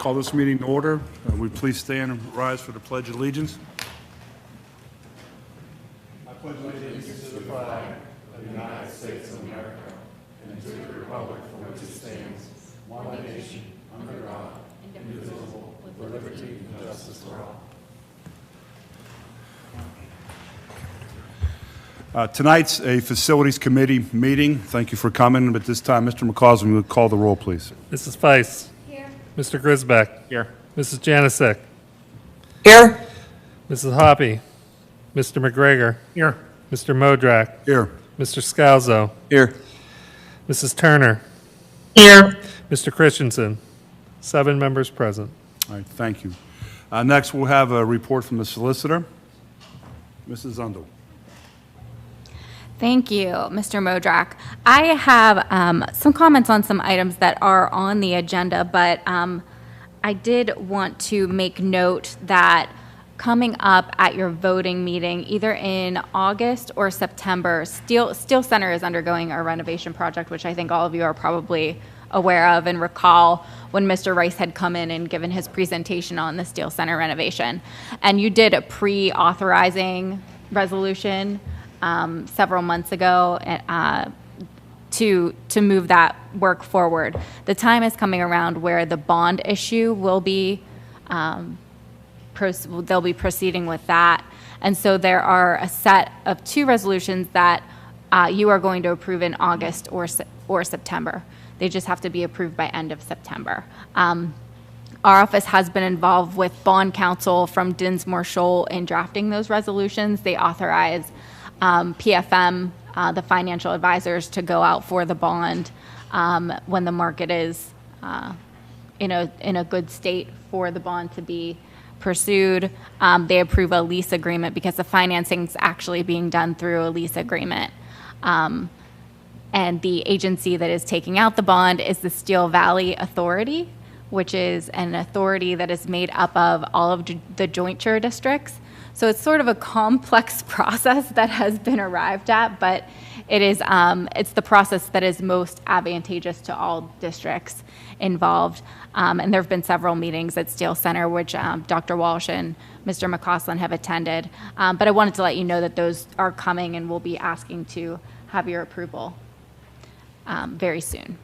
Call this meeting to order. Will you please stand and rise for the Pledge of Allegiance? Tonight's a Facilities Committee meeting. Thank you for coming. But this time, Mr. McCausland, will call the roll, please. Mrs. Feist. Here. Mr. Grisbeck. Here. Mrs. Janasek. Here. Mrs. Hoppy. Mr. McGregor. Here. Mr. Modrak. Here. Mr. Scalzo. Here. Mrs. Turner. Here. Mr. Christensen. 7 members present. All right, thank you. Next, we'll have a report from the solicitor. Mrs. Zundel. Thank you, Mr. Modrak. I have some comments on some items that are on the agenda, but I did want to make note that coming up at your voting meeting, either in August or September, Steel Center is undergoing a renovation project, which I think all of you are probably aware of and recall when Mr. Rice had come in and given his presentation on the Steel Center renovation. And you did a pre-authorizing resolution several months ago to move that work forward. The time is coming around where the bond issue will be, they'll be proceeding with that. And so there are a set of 2 resolutions that you are going to approve in August or September. They just have to be approved by end of September. Our office has been involved with bond counsel from Dinsmore Shoal in drafting those resolutions. They authorize PFM, the financial advisors, to go out for the bond when the market is in a good state for the bond to be pursued. They approve a lease agreement because the financing is actually being done through a lease agreement. And the agency that is taking out the bond is the Steel Valley Authority, which is an authority that is made up of all of the jointure districts. So it's sort of a complex process that has been arrived at, but it is it's the process that is most advantageous to all districts involved. And there have been several meetings at Steel Center, which Dr. Walsh and Mr. McCausland have attended. But I wanted to let you know that those are coming, and we'll be asking to have your approval very soon.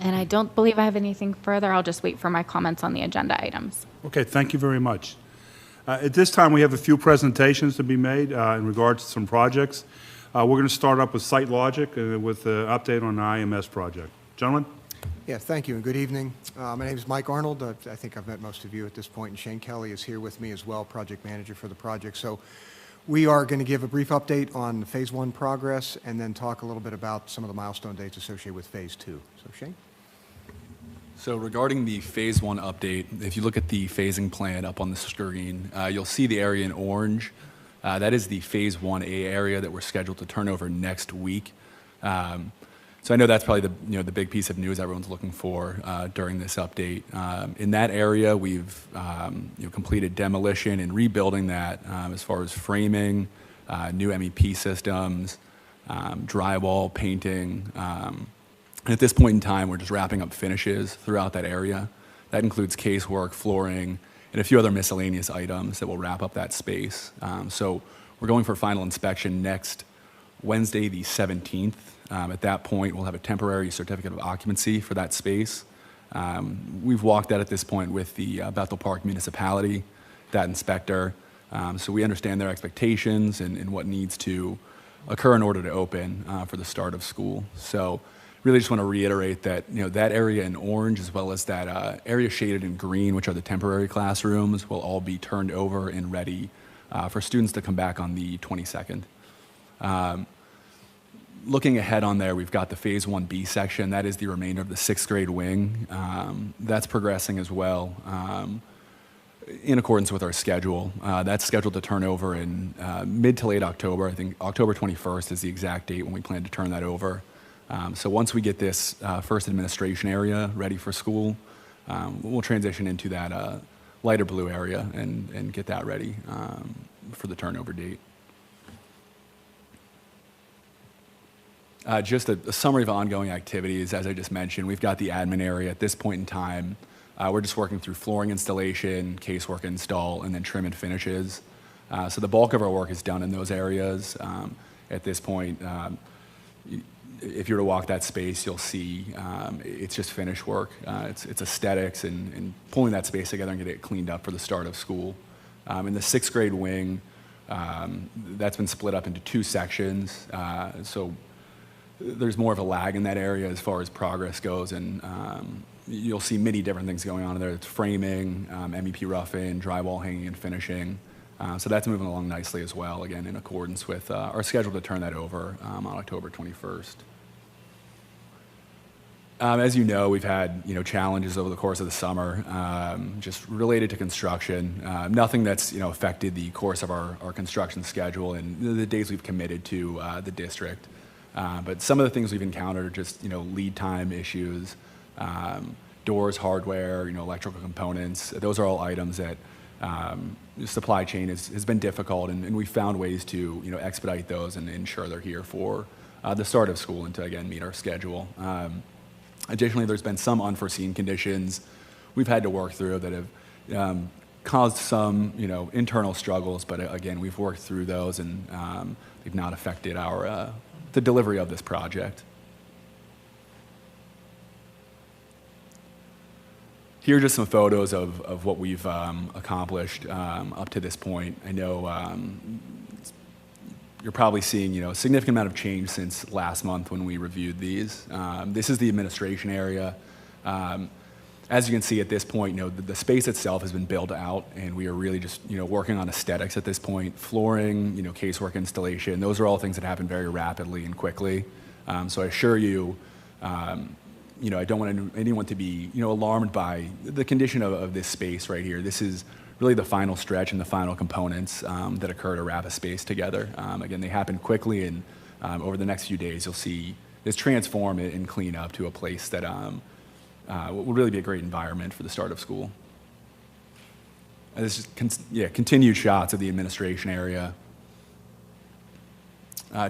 And I don't believe I have anything further. I'll just wait for my comments on the agenda items. Okay, thank you very much. At this time, we have a few presentations to be made in regards to some projects. We're going to start up with SiteLogic with an update on the IMS project. Gentlemen? Yeah, thank you and good evening. My name is Mike Arnold. I think I've met most of you at this point, and Shane Kelly is here with me as well, project manager for the project. So we are going to give a brief update on Phase 1 progress and then talk a little bit about some of the milestone dates associated with Phase 2. So Shane? So regarding the Phase 1 update, if you look at the phasing plan up on the screen, you'll see the area in orange. That is the Phase 1A area that we're scheduled to turn over next week. So I know that's probably the big piece of news everyone's looking for during this update. In that area, we've completed demolition and rebuilding that as far as framing, new MEP systems, drywall, painting. And at this point in time, we're just wrapping up finishes throughout that area. That includes casework, flooring, and a few other miscellaneous items that will wrap up that space. So we're going for final inspection next Wednesday, the 17th. At that point, we'll have a temporary certificate of occupancy for that space. We've walked that at this point with the Bethel Park municipality, that inspector. So we understand their expectations and what needs to occur in order to open for the start of school. So really just want to reiterate that that area in orange as well as that area shaded in green, which are the temporary classrooms, will all be turned over and ready for students to come back on the 22nd. Looking ahead on there, we've got the Phase 1B section. That is the remainder of the 6th grade wing. That's progressing as well in accordance with our schedule. That's scheduled to turn over in mid to late October. I think October 21st is the exact date when we plan to turn that over. So once we get this first administration area ready for school, we'll transition into that lighter blue area and get that ready for the turnover date. Just a summary of ongoing activities. As I just mentioned, we've got the admin area at this point in time. We're just working through flooring installation, casework install, and then trim and finishes. So the bulk of our work is done in those areas. At this point, if you were to walk that space, you'll see it's just finish work. It's aesthetics and pulling that space together and getting it cleaned up for the start of school. In the sixth grade wing, that's been split up into 2 sections. So there's more of a lag in that area as far as progress goes, and you'll see many different things going on in there. It's framing, MEP roughing, drywall hanging and finishing. So that's moving along nicely as well, again, in accordance with our schedule to turn that over on October 21st. As you know, we've had challenges over the course of the summer, just related to construction. Nothing that's affected the course of our construction schedule and the days we've committed to the district. But some of the things we've encountered are just lead time issues, doors, hardware, electrical components. Those are all items that supply chain has been difficult, and we found ways to expedite those and ensure they're here for the start of school and to again meet our schedule. Additionally, there's been some unforeseen conditions we've had to work through that have caused some internal struggles, but again, we've worked through those, and they've not affected our the delivery of this project. Here are just some photos of what we've accomplished up to this point. I know you're probably seeing a significant amount of change since last month when we reviewed these. This is the administration area. As you can see at this point, the space itself has been built out, and we are really just working on aesthetics at this point. Flooring, casework installation, those are all things that happen very rapidly and quickly. So I assure you, I don't want anyone to be alarmed by the condition of this space right here. This is really the final stretch and the final components that occur to wrap a space together. Again, they happen quickly, and over the next few days, you'll see this transform and clean up to a place that will really be a great environment for the start of school. And this is continued shots of the administration area,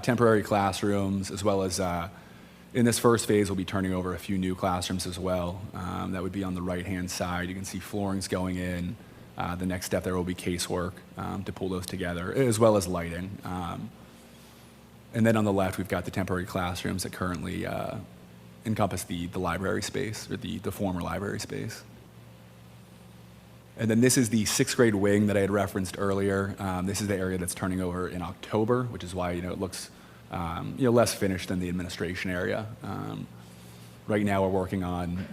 temporary classrooms, as well as in this first phase, we'll be turning over a few new classrooms as well. That would be on the right-hand side. You can see floorings going in. The next step there will be casework to pull those together, as well as lighting. And then on the left, we've got the temporary classrooms that currently encompass the library space, or the former library space. And then this is the sixth grade wing that I had referenced earlier. This is the area that's turning over in October, which is why it looks less finished than the administration area. Right now, we're working on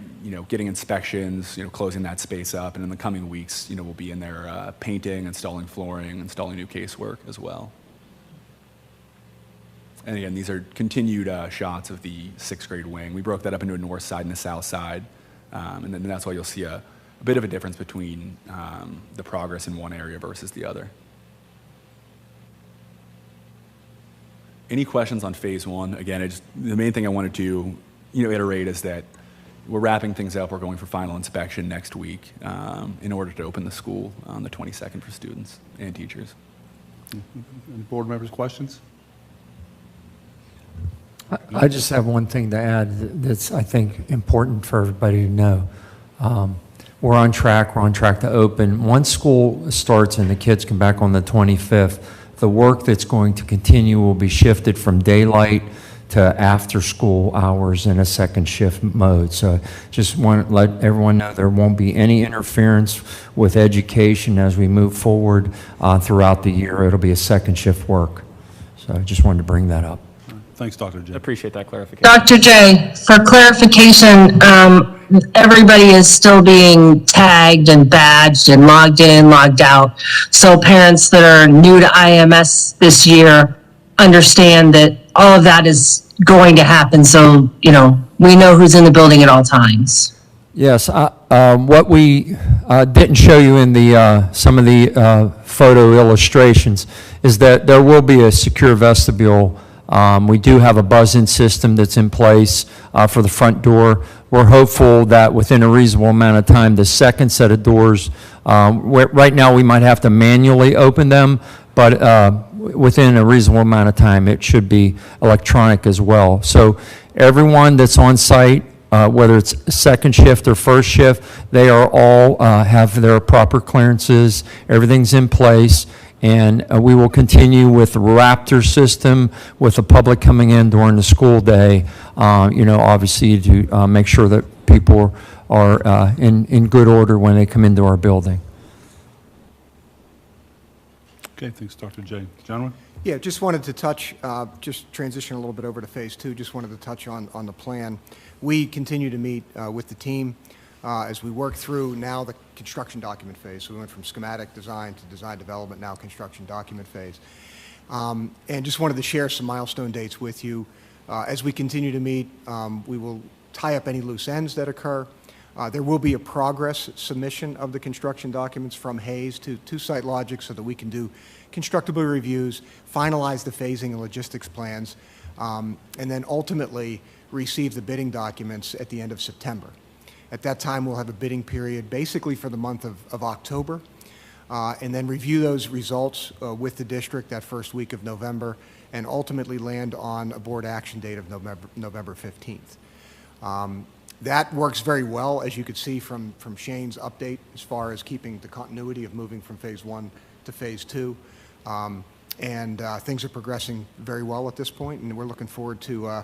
getting inspections, closing that space up, and in the coming weeks, we'll be in there painting, installing flooring, installing new casework as well. And again, these are continued shots of the sixth grade wing. We broke that up into a north side and a south side, and then that's why you'll see a bit of a difference between the progress in one area versus the other. Any questions on phase one? Again, the main thing I wanted to iterate is that we're wrapping things up. We're going for final inspection next week in order to open the school on the 22nd for students and teachers. Any board members' questions? I just have one thing to add that's, I think, important for everybody to know. We're on track. We're on track to open. Once school starts and the kids come back on the 25th, the work that's going to continue will be shifted from daylight to after-school hours in a second shift mode. So just want to let everyone know there won't be any interference with education as we move forward throughout the year. It'll be a second shift work. So I just wanted to bring that up. Thanks, Dr. J. I appreciate that clarification. Dr. J, for clarification, everybody is still being tagged and badged and logged in, logged out. So parents that are new to IMS this year understand that all of that is going to happen. So, we know who's in the building at all times. Yes, what we didn't show you in the some of the photo illustrations is that there will be a secure vestibule. We do have a buzz-in system that's in place for the front door. We're hopeful that within a reasonable amount of time, the second set of doors, right now we might have to manually open them, but within a reasonable amount of time, it should be electronic as well. So everyone that's on site whether it's second shift or first shift, they are all have their proper clearances. Everything's in place. And we will continue with the Raptor system, with the public coming in during the school day, obviously to make sure that people are in good order when they come into our building. Okay, thanks, Dr. J. Gentlemen? Yeah, just wanted to touch, just transition a little bit over to Phase 2, just wanted to touch on the plan. We continue to meet with the team as we work through now the construction document phase. So we went from schematic design to design development, now construction document phase. And just wanted to share some milestone dates with you. As we continue to meet, we will tie up any loose ends that occur. There will be a progress submission of the construction documents from Hayes to SiteLogic so that we can do constructibility reviews, finalize the phasing and logistics plans, and then ultimately receive the bidding documents at the end of September. At that time, we'll have a bidding period basically for the month of October, and then review those results with the district that first week of November, and ultimately land on a board action date of November 15th. That works very well, as you could see from Shane's update, as far as keeping the continuity of moving from Phase 1 to Phase 2. Things are progressing very well at this point, and we're looking forward to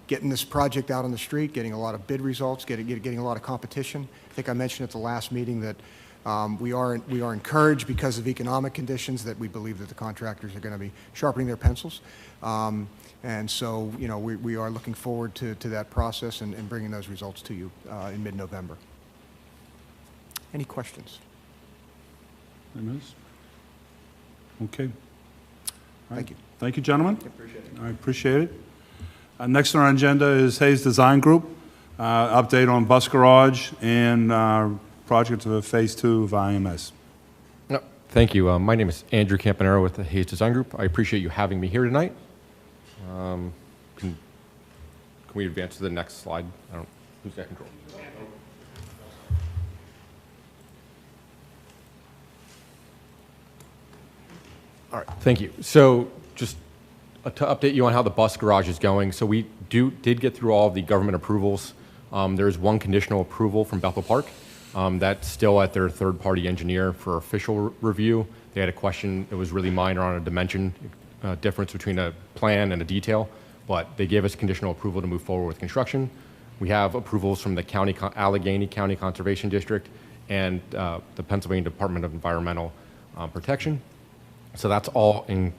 getting this project out on the street, getting a lot of bid results, getting a lot of competition. I think I mentioned at the last meeting that we are encouraged because of economic conditions that we believe that the contractors are going to be sharpening their pencils. And so, we are looking forward to that process and bringing those results to you in mid-November. Any questions? Okay. All right. Thank you. Thank you, gentlemen. I appreciate it. Next on our agenda is Hayes Design Group, update on bus garage and project of Phase 2 of IMS. No, thank you. My name is Andrew Campanero with the Hayes Design Group. I appreciate you having me here tonight. Can we advance to the next slide? I don't. Who's got control? All right. Thank you. So just to update you on how the bus garage is going. So we did get through all of the government approvals. There is one conditional approval from Bethel Park. That's still at their third-party engineer for official review. They had a question. It was really minor on a dimension difference between a plan and a detail, but they gave us conditional approval to move forward with construction. We have approvals from the Allegheny County Conservation District and the Pennsylvania Department of Environmental Protection. So that's all in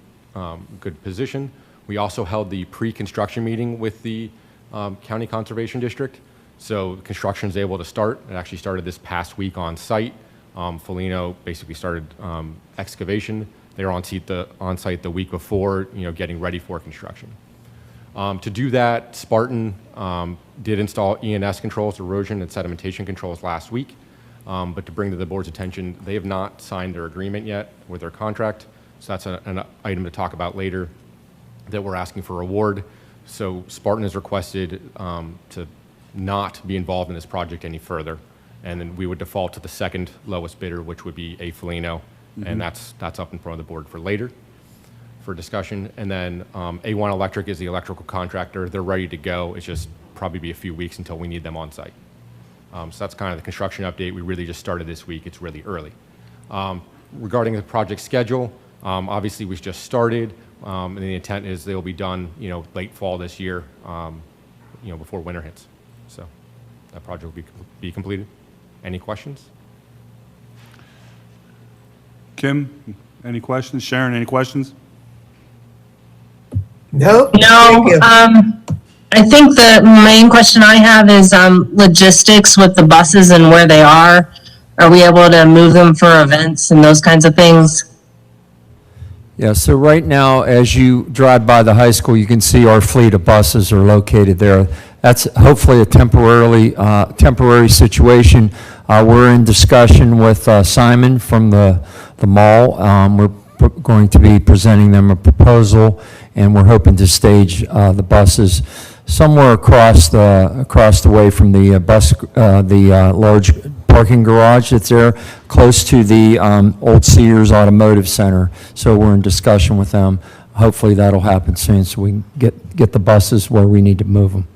good position. We also held the pre-construction meeting with the County Conservation District. So construction is able to start. It actually started this past week on site. Foligno basically started excavation. They were on site the week before, getting ready for construction. To do that, Spartan did install ENS controls, erosion and sedimentation controls last week. But to bring to the board's attention, they have not signed their agreement yet with their contract. So that's an item to talk about later that we're asking for award. So Spartan has requested to not be involved in this project any further. And then we would default to the second lowest bidder, which would be A. Foligno. And that's up in front of the board for later for discussion. And then A1 Electric is the electrical contractor. They're ready to go. It's just probably be a few weeks until we need them on site. So that's kind of the construction update. We really just started this week. It's really early. Regarding the project schedule, obviously we just started, and the intent is they'll be done, late fall this year, before winter hits. So that project will be completed. Any questions? Kim, any questions? Sharon, any questions? No, I think the main question I have is logistics with the buses and where they are. Are we able to move them for events and those kinds of things? Yeah, so right now, as you drive by the high school, you can see our fleet of buses are located there. That's hopefully a temporary situation. We're in discussion with Simon from the mall. We're going to be presenting them a proposal, and we're hoping to stage the buses somewhere across the way from the large parking garage that's there, close to the old Sears Automotive Center. So we're in discussion with them. Hopefully that'll happen soon, so we can get the buses where we need to move them.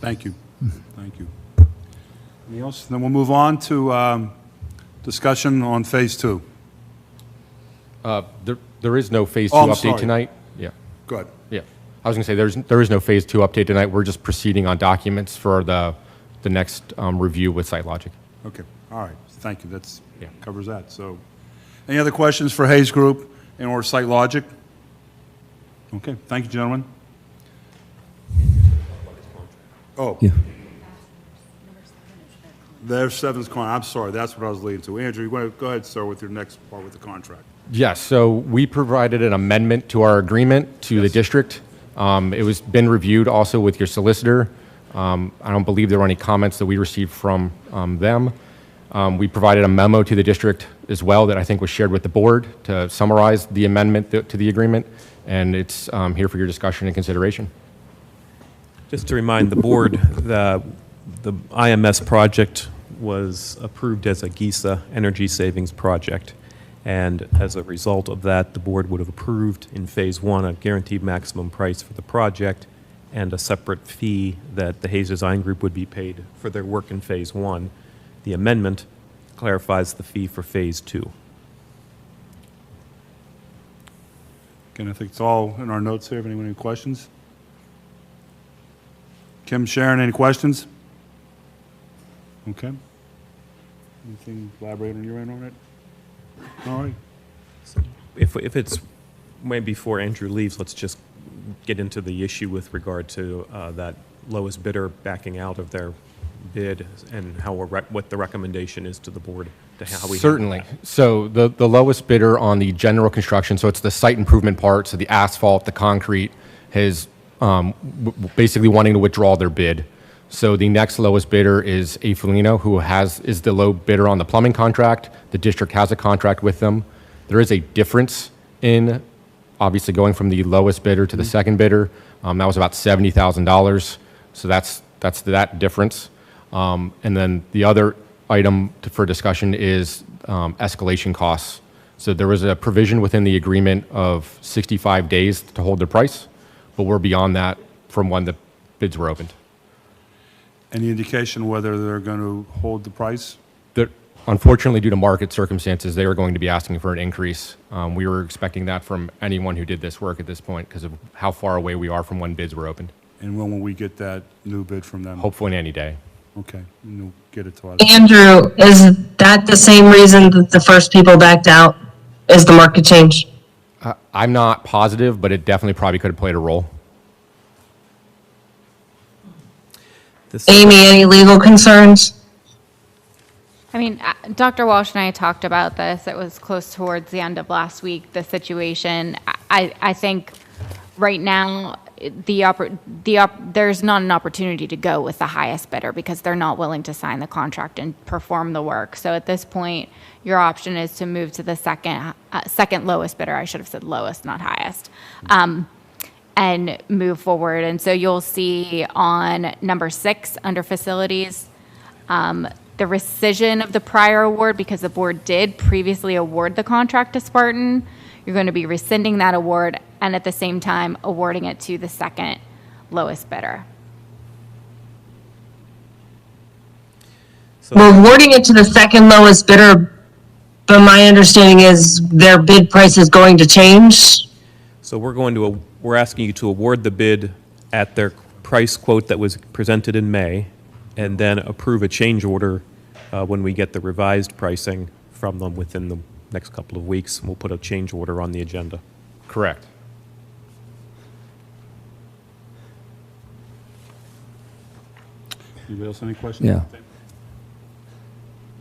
Thank you. Thank you. Anything else? Then we'll move on to discussion on Phase 2. There is no Phase 2 Oh, I'm update sorry. tonight. Yeah, Go ahead. yeah. I was going to say, there is no Phase 2 update tonight. We're just proceeding on documents for the next review with SiteLogic. Okay, all right, thank you, that's, Yeah. covers that, so. Any other questions for Hayes Group and/or SiteLogic? Okay, thank you, gentlemen. Oh. Yeah. There's 7's I'm sorry, that's what I was leading to. Andrew, you want to, go ahead, sir, with your next part with the contract. Yes, so we provided an amendment to our agreement to the district. It was been reviewed also with your solicitor. I don't believe there were any comments that we received from them. We provided a memo to the district as well that I think was shared with the board to summarize the amendment to the agreement, and it's here for your discussion and consideration. Just to remind the board, the IMS project was approved as a GISA energy savings project. And as a result of that, the board would have approved in Phase 1 a guaranteed maximum price for the project and a separate fee that the Hayes Design Group would be paid for their work in Phase 1. The amendment clarifies the fee for Phase 2. Again, I think it's all in our notes here. If anyone any questions? Kim, Sharon, any questions? Okay. Anything elaborate on your end on it? All right. If it's, maybe before Andrew leaves, let's just get into the issue with regard to that lowest bidder backing out of their bid and how what the recommendation is to the board to how we handle Certainly. that. So the lowest bidder on the general construction, so it's the site improvement part, so the asphalt, the concrete, has basically wanting to withdraw their bid. So the next lowest bidder is A. Felino, who is the low bidder on the plumbing contract. The district has a contract with them. There is a difference in obviously going from the lowest bidder to the second bidder. That was about $70,000. So that's that difference. And then the other item for discussion is escalation costs. So there was a provision within the agreement of 65 days to hold their price, but we're beyond that from when the bids were opened. Any indication whether they're going to hold the price? Unfortunately, due to market circumstances, they are going to be asking for an increase. We were expecting that from anyone who did this work at this point because of how far away we are from when bids were opened. And when will we get that new bid from them? Hopefully any day. Okay, and you'll get it to us. Andrew, is that the same reason that the first people backed out? Is the market change? I'm not positive, but it definitely probably could have played a role. Amy, any legal concerns? I mean, Dr. Walsh and I talked about this. It was close towards the end of last week, the situation. I think right now, there's not an opportunity to go with the highest bidder because they're not willing to sign the contract and perform the work. So at this point, your option is to move to the second lowest bidder. I should have said lowest, not highest. And move forward. And so you'll see on number 6 under facilities, the rescission of the prior award because the board did previously award the contract to Spartan. You're going to be rescinding that award and at the same time awarding it to the second lowest bidder. We're awarding it to the second lowest bidder, but my understanding is their bid price is going to change. So we're asking you to award the bid at their price quote that was presented in May, and then approve a change order when we get the revised pricing from them within the next couple of weeks. We'll put a change order on the agenda. Correct. Anybody else have any questions? Yeah.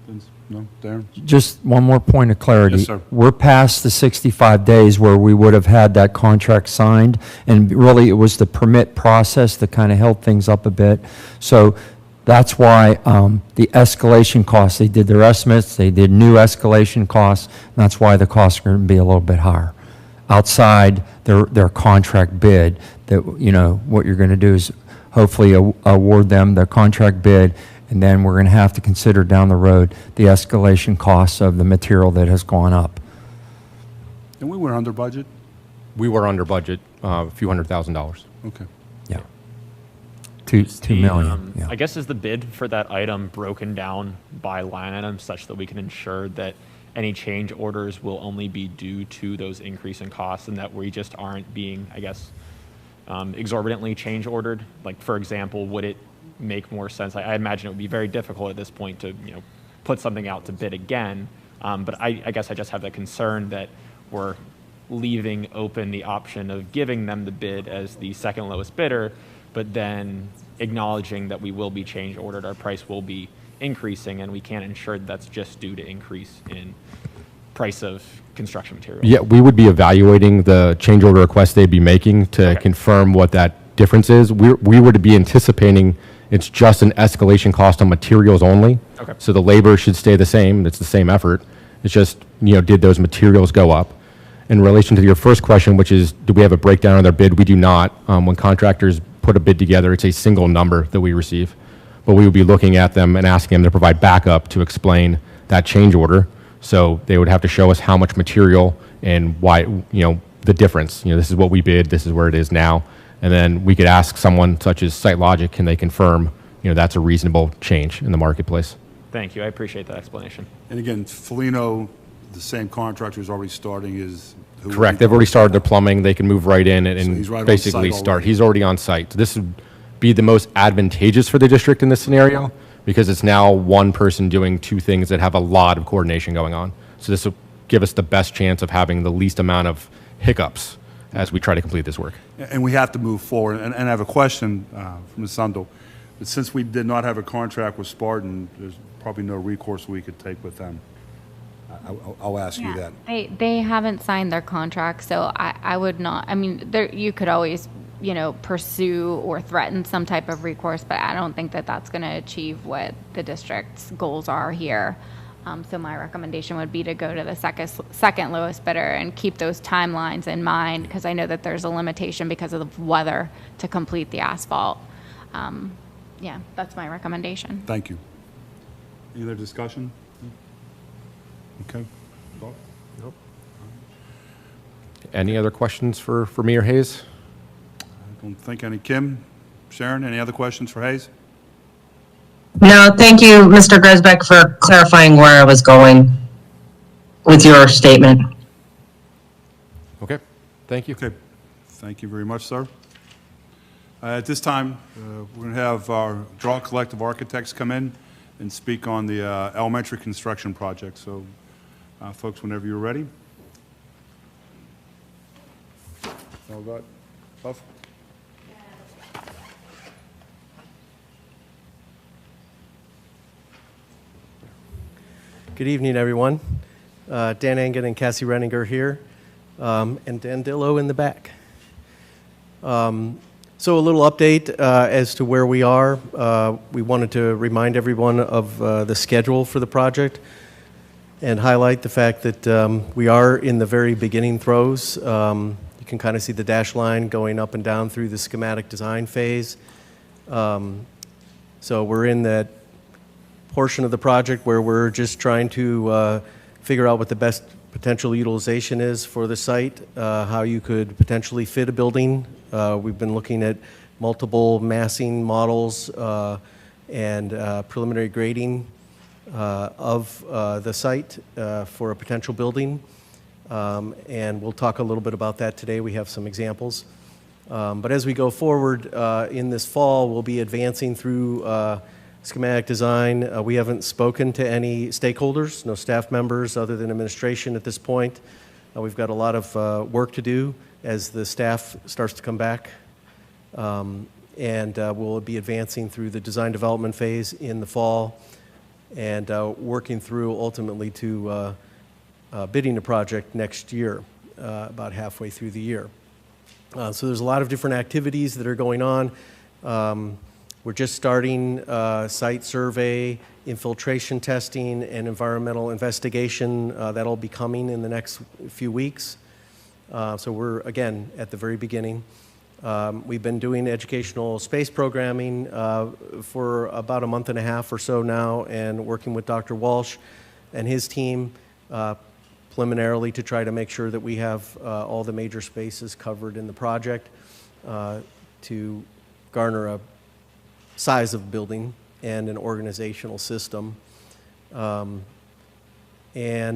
Vince? No? Darren? Just one more point of clarity. Yes, sir. We're past the 65 days where we would have had that contract signed, and really it was the permit process that kind of held things up a bit. So that's why the escalation costs, they did their estimates, they did new escalation costs, and that's why the costs are going to be a little bit higher. Outside their contract bid, that, you know, what you're going to do is hopefully award them their contract bid, and then we're going to have to consider down the road the escalation costs of the material that has gone up. And we were under budget? We were under budget, a few $100,000. Okay. Yeah. 2 The, million, yeah. I guess is the bid for that item broken down by line item such that we can ensure that any change orders will only be due to those increase in costs and that we just aren't being, I guess, exorbitantly change ordered? Like, for example, would it make more sense? I imagine it would be very difficult at this point to, put something out to bid again. But I guess I just have the concern that we're leaving open the option of giving them the bid as the second lowest bidder, but then acknowledging that we will be change ordered, our price will be increasing, and we can't ensure that that's just due to increase in price of construction materials. Yeah, we would be evaluating the change order request they'd be making to Okay. confirm what that difference is. We would be anticipating it's just an escalation cost on materials only. Okay. So the labor should stay the same. It's the same effort. It's just, did those materials go up? In relation to your first question, which is, do we have a breakdown of their bid? We do not. When contractors put a bid together, it's a single number that we receive. But we would be looking at them and asking them to provide backup to explain that change order. So they would have to show us how much material and why, the difference. This is what we bid, this is where it is now. And then we could ask someone such as SiteLogic, can they confirm, that's a reasonable change in the marketplace? Thank you. I appreciate that explanation. And again, Felino, the same contractor who's already starting is. who will Correct. be- They've already started their plumbing. They can move right in and he's right on basically site start. already. He's already on site. So this would be the most advantageous for the district in this scenario because it's now one person doing two things that have a lot of coordination going on. So this will give us the best chance of having the least amount of hiccups as we try to complete this work. And we have to move forward. And I have a question from Ms. Sundal. But since we did not have a contract with Spartan, there's probably no recourse we could take with them. I'll ask you that. They haven't signed their contract, so I would not, you could always, pursue or threaten some type of recourse, but I don't think that that's going to achieve what the district's goals are here. So my recommendation would be to go to the second lowest bidder and keep those timelines in mind, because I know that there's a limitation because of the weather to complete the asphalt. Yeah, that's my recommendation. Thank you. Any other discussion? Okay. Any other questions for me or Hayes? I don't think any. Kim, Sharon, any other questions for Hayes? No, thank you, Mr. Grisbeck, for clarifying where I was going with your statement. Okay. Thank you. Okay. Thank you very much, sir. At this time, we're going to have our Draw Collective Architects come in and speak on the elementary construction project. So, folks, whenever you're ready. All got Buff? Good evening, everyone. Dan Engen and Cassie Renninger here, and Dan Dillo in the back. So a little update as to where we are. We wanted to remind everyone of the schedule for the project and highlight the fact that we are in the very beginning throes. You can kind of see the dash line going up and down through the schematic design phase. So we're in that portion of the project where we're just trying to figure out what the best potential utilization is for the site, how you could potentially fit a building. We've been looking at multiple massing models and preliminary grading of the site for a potential building. And we'll talk a little bit about that today. We have some examples. But as we go forward in this fall, we'll be advancing through schematic design. We haven't spoken to any stakeholders, no staff members other than administration at this point. We've got a lot of work to do as the staff starts to come back. And we'll be advancing through the design development phase in the fall and working through ultimately to bidding the project next year, about halfway through the year. So there's a lot of different activities that are going on. We're just starting site survey, infiltration testing, and environmental investigation. That'll be coming in the next few weeks. So we're, again, at the very beginning. We've been doing educational space programming for about a month and a half or so now, and working with Dr. Walsh and his team preliminarily to try to make sure that we have all the major spaces covered in the project to garner a size of building and an organizational system. And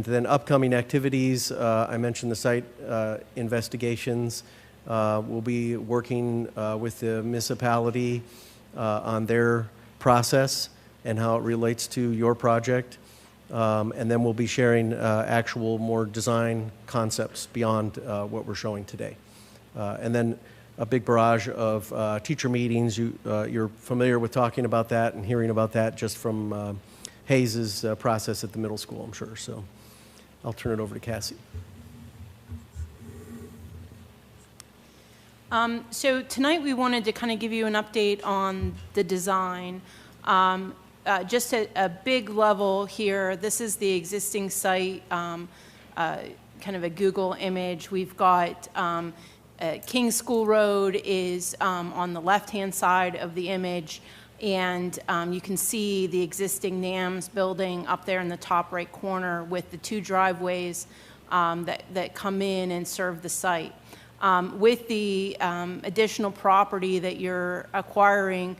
then upcoming activities, I mentioned the site investigations. We'll be working with the municipality on their process and how it relates to your project. And then we'll be sharing actual more design concepts beyond what we're showing today. And then a big barrage of teacher meetings. You're familiar with talking about that and hearing about that just from Hayes's process at the middle school, I'm sure. So I'll turn it over to Cassie. So tonight we wanted to kind of give you an update on the design. Just at a big level here, this is the existing site, kind of a Google image. We've got King School Road is on the left-hand side of the image, and you can see the existing NAMS building up there in the top right corner with the 2 driveways that come in and serve the site. With the additional property that you're acquiring,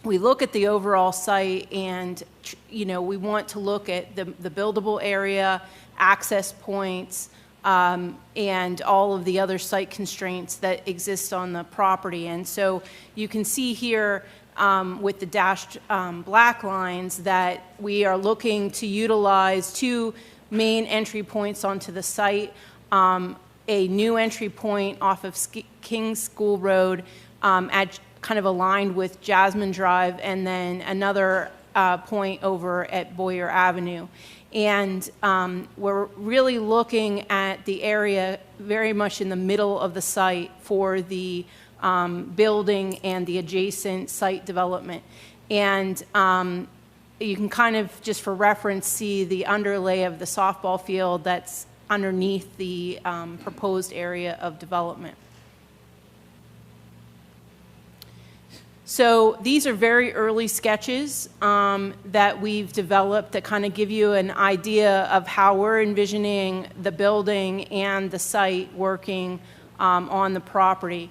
we look at the overall site, and we want to look at the buildable area, access points, and all of the other site constraints that exist on the property. And so you can see here with the dashed black lines that we are looking to utilize 2 main entry points onto the site, a new entry point off of King School Road at kind of aligned with Jasmine Drive, and then another point over at Boyer Avenue. And we're really looking at the area very much in the middle of the site for the building and the adjacent site development. And you can kind of, just for reference, see the underlay of the softball field that's underneath the proposed area of development. So these are very early sketches that we've developed that kind of give you an idea of how we're envisioning the building and the site working on the property.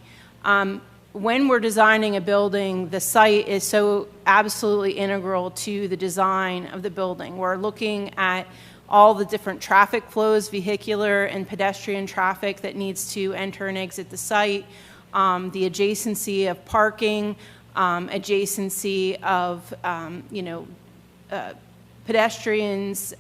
When we're designing a building, the site is so absolutely integral to the design of the building. We're looking at all the different traffic flows, vehicular and pedestrian traffic that needs to enter and exit the site, the adjacency of parking, adjacency of pedestrians,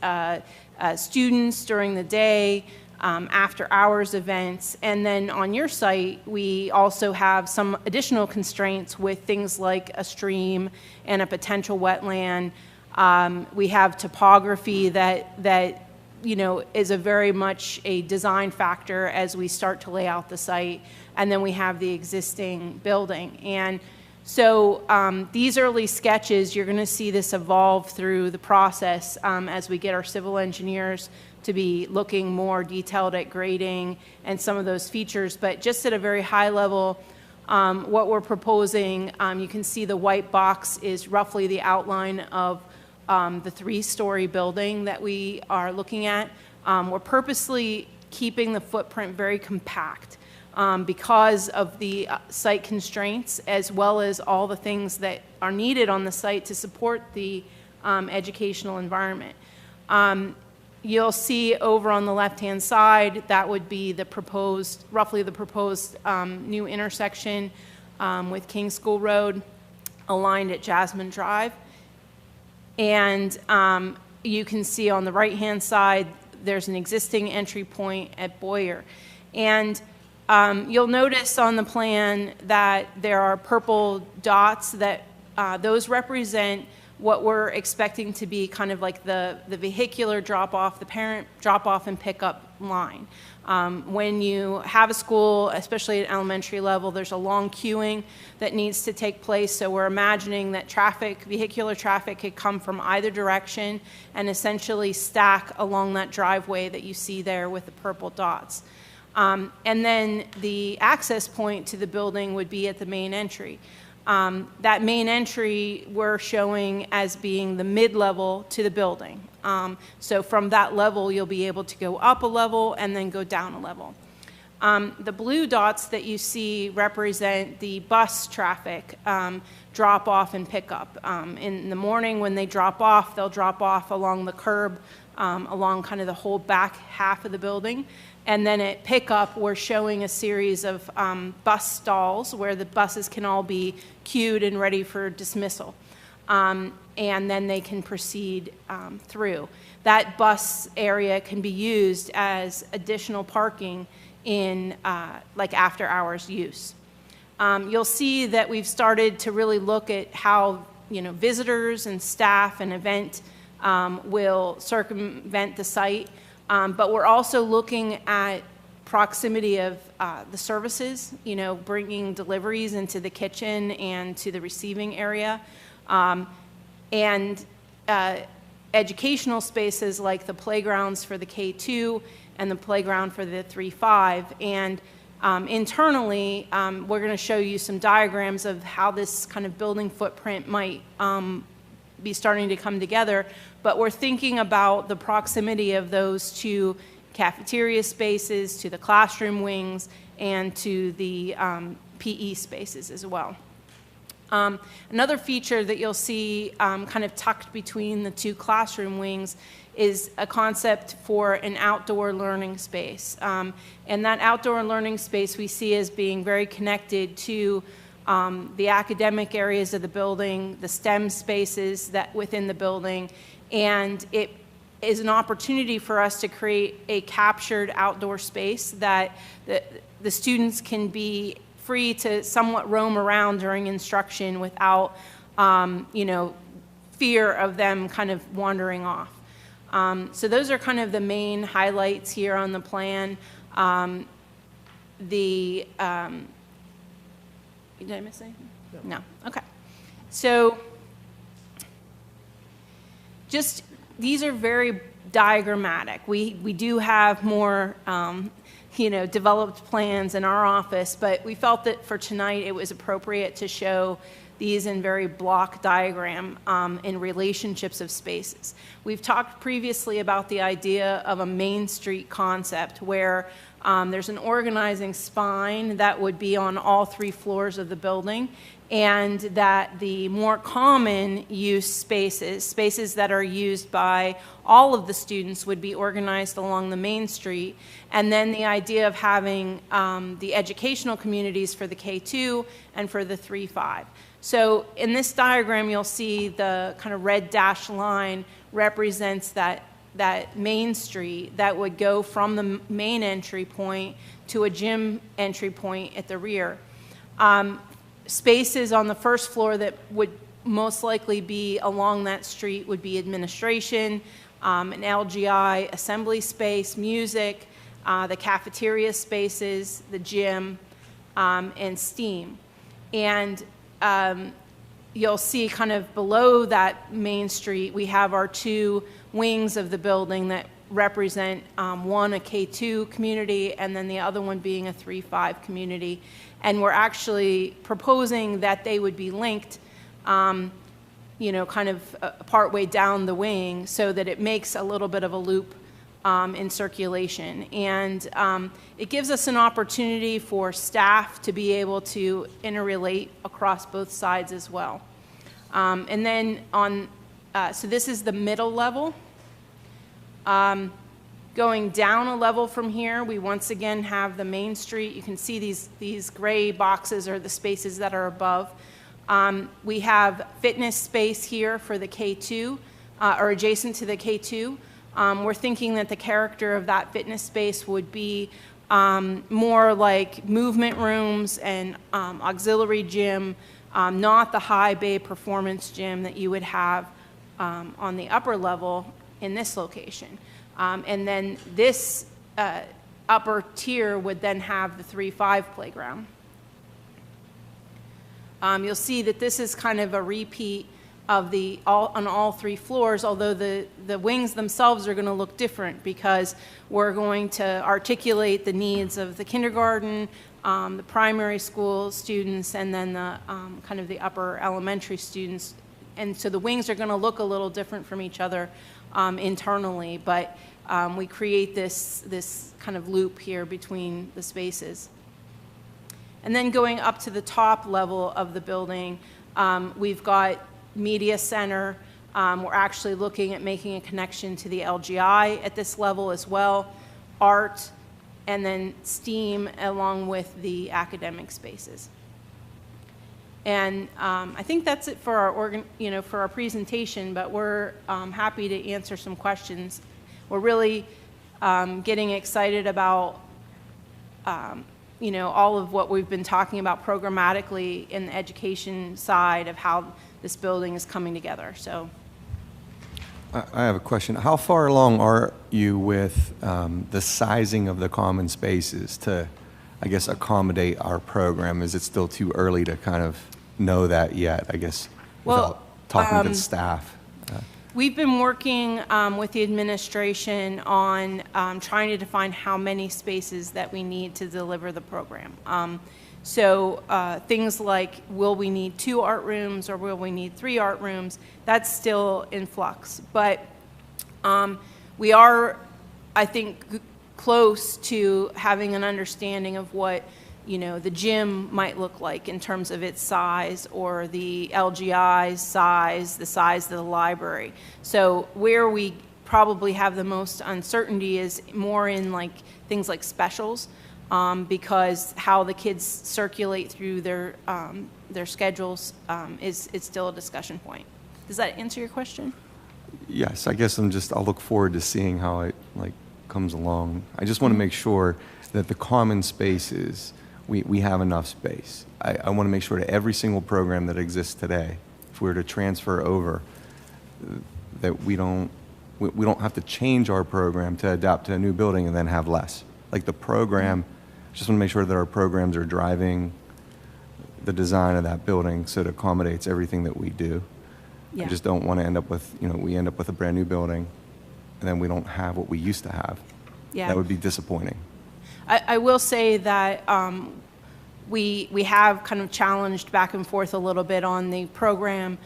students during the day, after hours events. And then on your site, we also have some additional constraints with things like a stream and a potential wetland. We have topography that is a very much a design factor as we start to lay out the site. And then we have the existing building. And so these early sketches, you're going to see this evolve through the process as we get our civil engineers to be looking more detailed at grading and some of those features. But just at a very high level, what we're proposing, you can see the white box is roughly the outline of the 3-story building that we are looking at. We're purposely keeping the footprint very compact because of the site constraints, as well as all the things that are needed on the site to support the educational environment. You'll see over on the left-hand side, that would be the proposed, roughly the proposed new intersection with King School Road aligned at Jasmine Drive. And you can see on the right-hand side, there's an existing entry point at Boyer. And you'll notice on the plan that there are purple dots that those represent what we're expecting to be kind of like the vehicular drop-off, the parent drop-off and pickup line. When you have a school, especially at elementary level, there's a long queuing that needs to take place. So we're imagining that vehicular traffic could come from either direction and essentially stack along that driveway that you see there with the purple dots. And then the access point to the building would be at the main entry. That main entry we're showing as being the mid-level to the building. So from that level, you'll be able to go up a level and then go down a level. The blue dots that you see represent the bus traffic drop off and pickup. In the morning when they drop off, they'll drop off along the curb, along kind of the whole back half of the building. And then at pickup, we're showing a series of bus stalls where the buses can all be queued and ready for dismissal. And then they can proceed through. That bus area can be used as additional parking in like after hours use. You'll see that we've started to really look at how visitors and staff and event will circumvent the site, but we're also looking at proximity of the services, bringing deliveries into the kitchen and to the receiving area, and educational spaces like the playgrounds for the K2 and the playground for the 3-5. And internally, we're going to show you some diagrams of how this kind of building footprint might be starting to come together. But we're thinking about the proximity of those to cafeteria spaces, to the classroom wings, and to the PE spaces as well. Another feature that you'll see kind of tucked between the two classroom wings is a concept for an outdoor learning space. And that outdoor learning space we see as being very connected to the academic areas of the building, the STEM spaces that within the building, and it is an opportunity for us to create a captured outdoor space that the students can be free to somewhat roam around during instruction without, fear of them kind of wandering off. So those are kind of the main highlights here on the plan. Did I miss anything? No. Okay. So just, these are very diagrammatic. We do have more, developed plans in our office, but we felt that for tonight it was appropriate to show these in very block diagram in relationships of spaces. We've talked previously about the idea of a Main Street concept where there's an organizing spine that would be on all 3 floors of the building, and that the more common use spaces that are used by all of the students would be organized along the Main Street, and then the idea of having the educational communities for the K2 and for the 3-5. So in this diagram, you'll see the kind of red dashed line represents that Main Street that would go from the main entry point to a gym entry point at the rear. Spaces on the first floor that would most likely be along that street would be administration, an LGI assembly space, music, the cafeteria spaces, the gym, and STEAM. And you'll see kind of below that Main Street, we have our 2 wings of the building that represent one a K2 community and then the other one being a 3-5 community. And we're actually proposing that they would be linked, kind of partway down the wing so that it makes a little bit of a loop in circulation. And it gives us an opportunity for staff to be able to interrelate across both sides as well. And then so this is the middle level. Going down a level from here, we once again have the Main Street. You can see these gray boxes are the spaces that are above. We have fitness space here for the K2, or adjacent to the K2. We're thinking that the character of that fitness space would be more like movement rooms and auxiliary gym, not the high bay performance gym that you would have on the upper level in this location. And then this upper tier would then have the 3-5 playground. You'll see that this is kind of a repeat of on all 3 floors, although the wings themselves are going to look different because we're going to articulate the needs of the kindergarten, the primary school students, and then the kind of the upper elementary students. And so the wings are going to look a little different from each other internally, but we create this kind of loop here between the spaces. And then going up to the top level of the building, we've got media center. We're actually looking at making a connection to the LGI at this level as well, art, and then STEAM along with the academic spaces. And I think that's it for our for our presentation, but we're happy to answer some questions. We're really getting excited about all of what we've been talking about programmatically in the education side of how this building is coming together. So I have a question. How far along are you with the sizing of the common spaces to, I guess, accommodate our program? Is it still too early to kind of know that yet, I guess, without talking to the staff? We've been working with the administration on trying to define how many spaces that we need to deliver the program. So things like, will we need 2 art rooms or will we need 3 art rooms? That's still in flux. But we are, I think, close to having an understanding of what the gym might look like in terms of its size, or the LGI's size, the size of the library. So where we probably have the most uncertainty is more in things like specials, because how the kids circulate through their schedules is still a discussion point. Does that answer your question? Yes, I guess I'll look forward to seeing how it comes along. I just want to make sure that the common spaces, we have enough space. I want to make sure that every single program that exists today, if we were to transfer over, that we don't have to change our program to adapt to a new building and then have less. Like the program, just want to make sure that our programs are driving the design of that building so it accommodates everything that we do. Yeah. I just don't want to end up with, we end up with a brand new building and then we don't have what we used to have. Yeah. That would be disappointing. I will say that we have kind of challenged back and forth a little bit on the program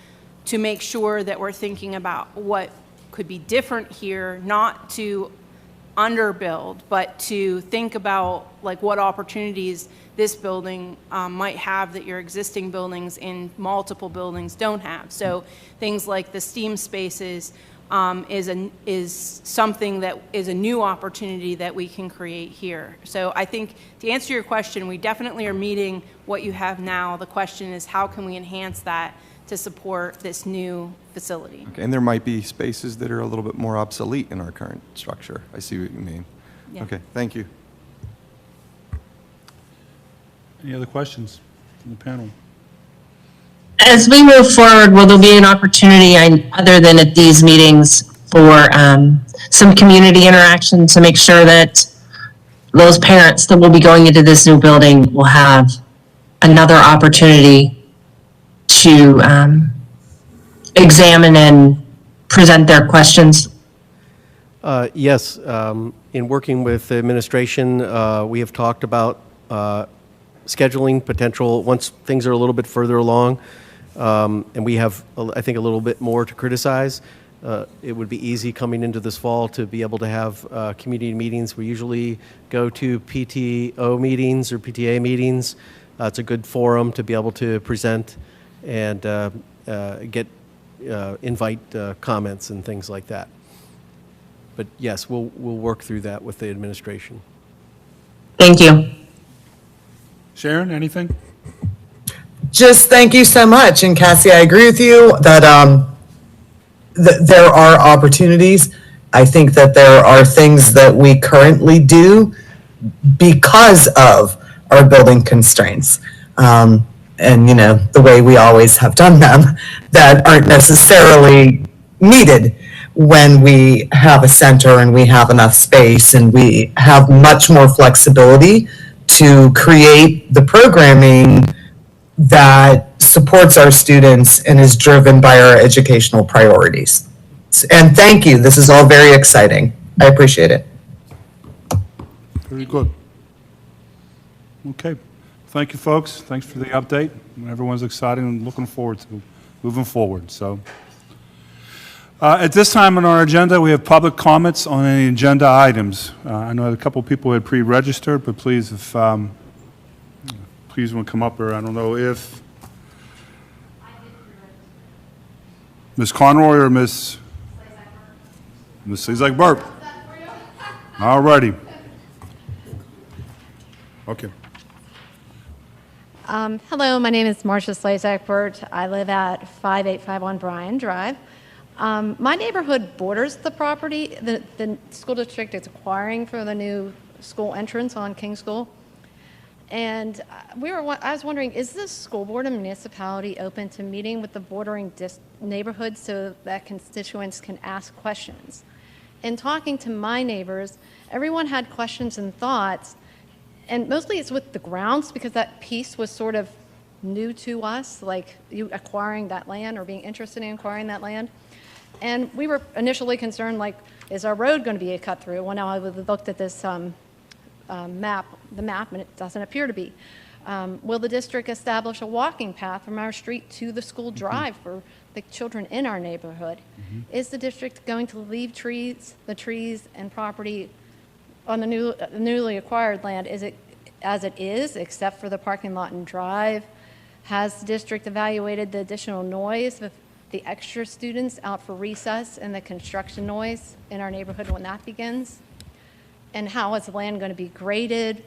to make sure that we're thinking about what could be different here, not to underbuild, but to think about what opportunities this building might have that your existing buildings in multiple buildings don't have. So things like the STEAM spaces is something that is a new opportunity that we can create here. So I think to answer your question, we definitely are meeting what you have now. The question is, how can we enhance that to support this new facility? Okay, and there might be spaces that are a little bit more obsolete in our current structure. I see what you mean. Yeah. Okay, thank you. Any other questions from the panel? As we move forward, will there be an opportunity, other than at these meetings, for some community interaction to make sure that those parents that will be going into this new building will have another opportunity to examine and present their questions? Yes, in working with the administration, we have talked about scheduling potential, once things are a little bit further along, and we have, I think, a little bit more to criticize. It would be easy coming into this fall to be able to have community meetings. We usually go to PTO meetings or PTA meetings. It's a good forum to be able to present and invite comments and things like that. But yes, we'll work through that with the administration. Thank you. Sharon, anything? Just thank you so much. And Cassie, I agree with you that there are opportunities. I think that there are things that we currently do because of our building constraints. And, the way we always have done them, that aren't necessarily needed when we have a center and we have enough space and we have much more flexibility to create the programming that supports our students and is driven by our educational priorities. And thank you. This is all very exciting. I appreciate it. Very good. Okay. Thank you, folks. Thanks for the update. Everyone's excited and looking forward to moving forward. So, At this time on our agenda, we have public comments on any agenda items. I know a couple people had pre-registered, but please, if, please want to come up, or I don't know if Ms. Conroy or Ms. Slezak-Burp. All righty. Okay. Hello, my name is Marcia Slezak-Burt. I live at 5851 Bryan Drive. My neighborhood borders the property the school district is acquiring for the new school entrance on King School. And I was wondering, is the school board and municipality open to meeting with the bordering neighborhoods so that constituents can ask questions? In talking to my neighbors, everyone had questions and thoughts, and mostly it's with the grounds because that piece was sort of new to us, like you acquiring that land or being interested in acquiring that land. And we were initially concerned, like, is our road going to be a cut through? Well, now I looked at this map, and it doesn't appear to be. Will the district establish a walking path from our street to the school drive for the children in our neighborhood? Is the district going to leave the trees and property on the newly acquired land? Is it as it is, except for the parking lot and drive? Has the district evaluated the additional noise of the extra students out for recess and the construction noise in our neighborhood when that begins? And how is the land going to be graded?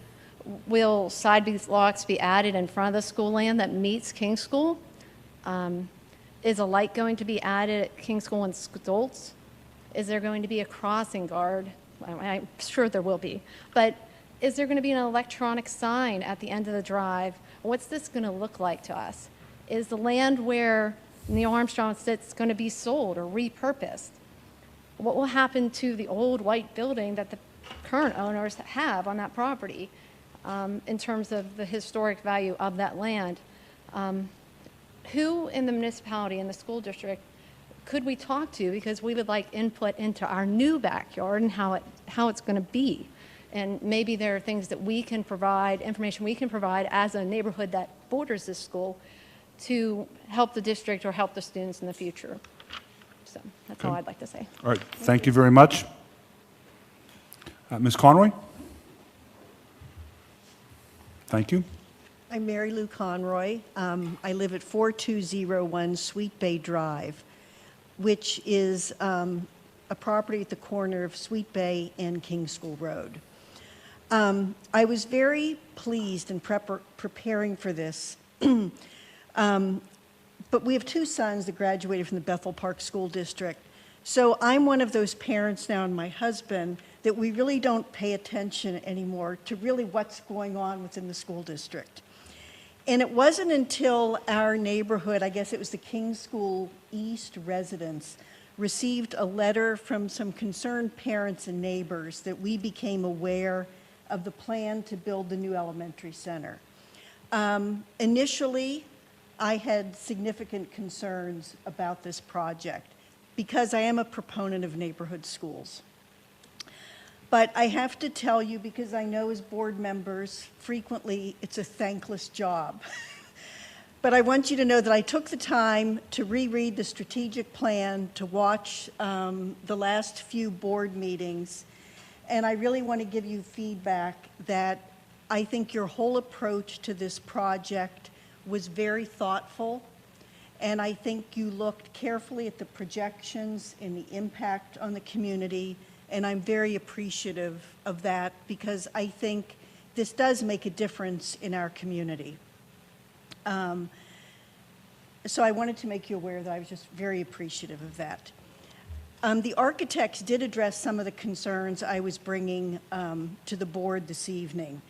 Will sidewalks be added in front of the school land that meets King School? Is a light going to be added at King School and Stoltz? Is there going to be a crossing guard? I'm sure there will be. But is there going to be an electronic sign at the end of the drive? What's this going to look like to us? Is the land where Neil Armstrong sits going to be sold or repurposed? What will happen to the old white building that the current owners have on that property in terms of the historic value of that land? Who in the municipality and the school district could we talk to, because we would like input into our new backyard and how it's going to be? And maybe there are things that we can provide, information we can provide as a neighborhood that borders this school to help the district or help the students in the future. So that's all I'd like to say. All right, thank you very much. Ms. Conroy? Thank you. I'm Mary Lou Conroy. I live at 4201 Sweet Bay Drive, which is a property at the corner of Sweet Bay and King School Road. I was very pleased in preparing for this. But we have two sons that graduated from the Bethel Park School District. So I'm one of those parents now, and my husband, that we really don't pay attention anymore to really what's going on within the school district. And it wasn't until our neighborhood, I guess it was the King School East residents, received a letter from some concerned parents and neighbors that we became aware of the plan to build the new elementary center. Initially, I had significant concerns about this project because I am a proponent of neighborhood schools. But I have to tell you, because I know as board members, frequently it's a thankless job. But I want you to know that I took the time to reread the strategic plan, to watch the last few board meetings, and I really want to give you feedback that I think your whole approach to this project was very thoughtful, and I think you looked carefully at the projections and the impact on the community, and I'm very appreciative of that because I think this does make a difference in our community. So I wanted to make you aware that I was just very appreciative of that. The architects did address some of the concerns I was bringing to the board this evening.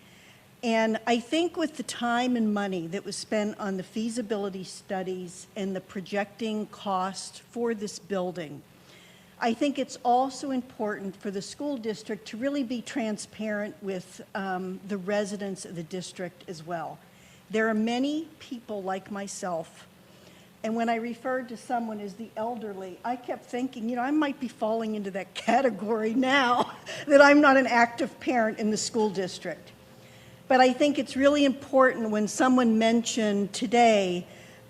And I think with the time and money that was spent on the feasibility studies and the projecting cost for this building, I think it's also important for the school district to really be transparent with the residents of the district as well. There are many people like myself, and when I referred to someone as the elderly, I kept thinking, you know, I might be falling into that category now that I'm not an active parent in the school district. But I think it's really important when someone mentioned today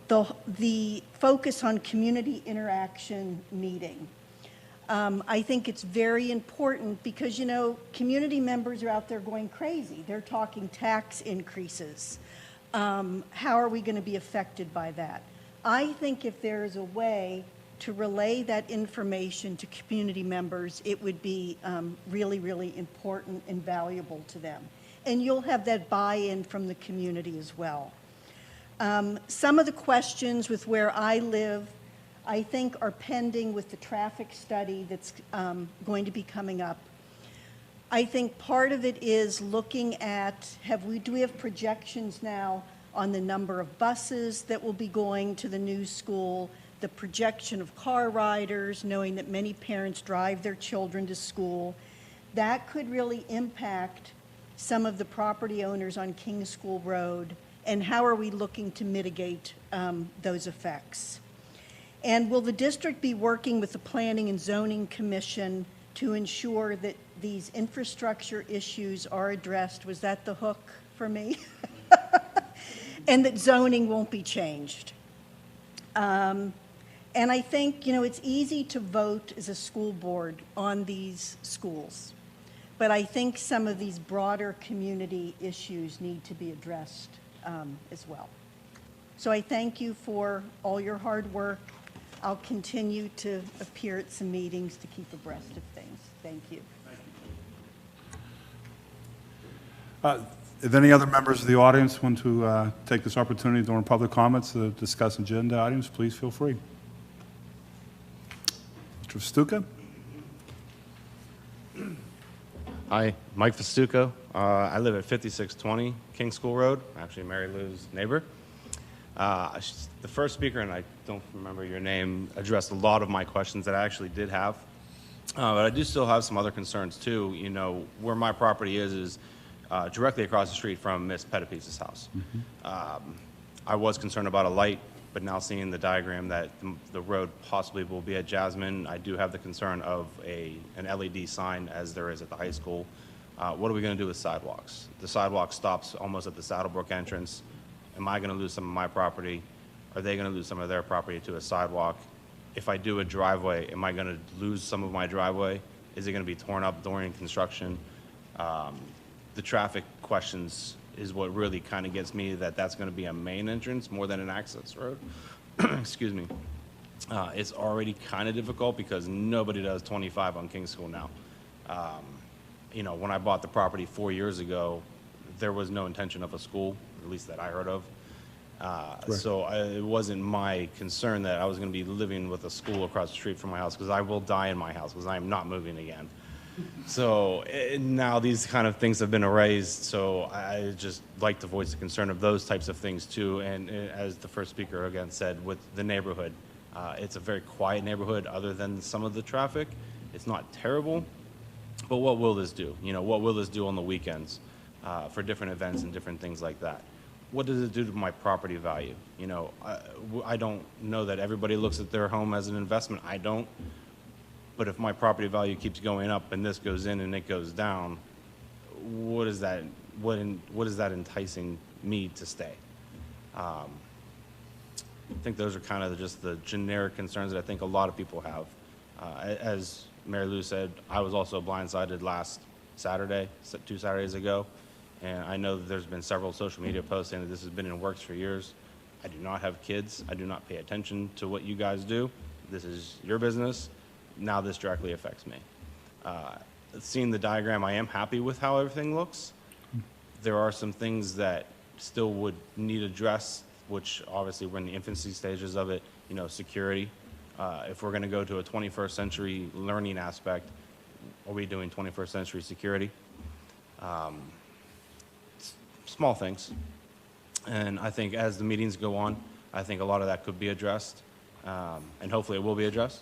the focus on community interaction meeting. I think it's very important because, you know, community members are out there going crazy. They're talking tax increases. How are we going to be affected by that? I think if there is a way to relay that information to community members, it would be really, really important and valuable to them. And you'll have that buy-in from the community as well. Some of the questions with where I live, I think, are pending with the traffic study that's going to be coming up. I think part of it is looking at, do we have projections now on the number of buses that will be going to the new school, the projection of car riders, knowing that many parents drive their children to school. That could really impact some of the property owners on King School Road, and how are we looking to mitigate those effects? And will the district be working with the Planning and Zoning Commission to ensure that these infrastructure issues are addressed? Was that the hook for me? And that zoning won't be changed. And I think, you know, it's easy to vote as a school board on these schools, but I think some of these broader community issues need to be addressed as well. So I thank you for all your hard work. I'll continue to appear at some meetings to keep abreast of things. Thank you. If any other members of the audience want to take this opportunity during public comments to discuss agenda items, please feel free. Mr. Stuka? Hi, Mike Festuco. I live at 5620 King School Road, actually Mary Lou's neighbor. The first speaker, and I don't remember your name, addressed a lot of my questions that I actually did have. But I do still have some other concerns too. You know, where my property is directly across the street from Miss Pettipiece's house. I was concerned about a light, but now seeing the diagram that the road possibly will be at Jasmine, I do have the concern of an LED sign as there is at the high school. What are we going to do with sidewalks? The sidewalk stops almost at the Saddlebrook entrance. Am I going to lose some of my property? Are they going to lose some of their property to a sidewalk? If I do a driveway, am I going to lose some of my driveway? Is it going to be torn up during construction? The traffic questions is what really kind of gets me that's going to be a main entrance more than an access road. Excuse me. It's already kind of difficult because nobody does 25 on King School now. You know, when I bought the property 4 years ago, there was no intention of a school, at least that I heard of. So it wasn't my concern that I was going to be living with a school across the street from my house, because I will die in my house because I am not moving again. So now these kind of things have been erased, so I just like to voice the concern of those types of things too. And as the first speaker again said, with the neighborhood, it's a very quiet neighborhood other than some of the traffic. It's not terrible, but what will this do? You know, what will this do on the weekends for different events and different things like that? What does it do to my property value? You know, I don't know that everybody looks at their home as an investment. I don't. But if my property value keeps going up and this goes in and it goes down, what is that? What is that enticing me to stay? I think those are kind of just the generic concerns that I think a lot of people have. As Mary Lou said, I was also blindsided last Saturday, 2 Saturdays ago, and I know that there's been several social media posts saying that this has been in works for years. I do not have kids. I do not pay attention to what you guys do. This is your business. Now this directly affects me. Seeing the diagram, I am happy with how everything looks. There are some things that still would need addressed, which obviously we're in the infancy stages of it. You know, security. If we're going to go to a 21st century learning aspect, are we doing 21st century security? Small things. And I think as the meetings go on, I think a lot of that could be addressed, and hopefully it will be addressed.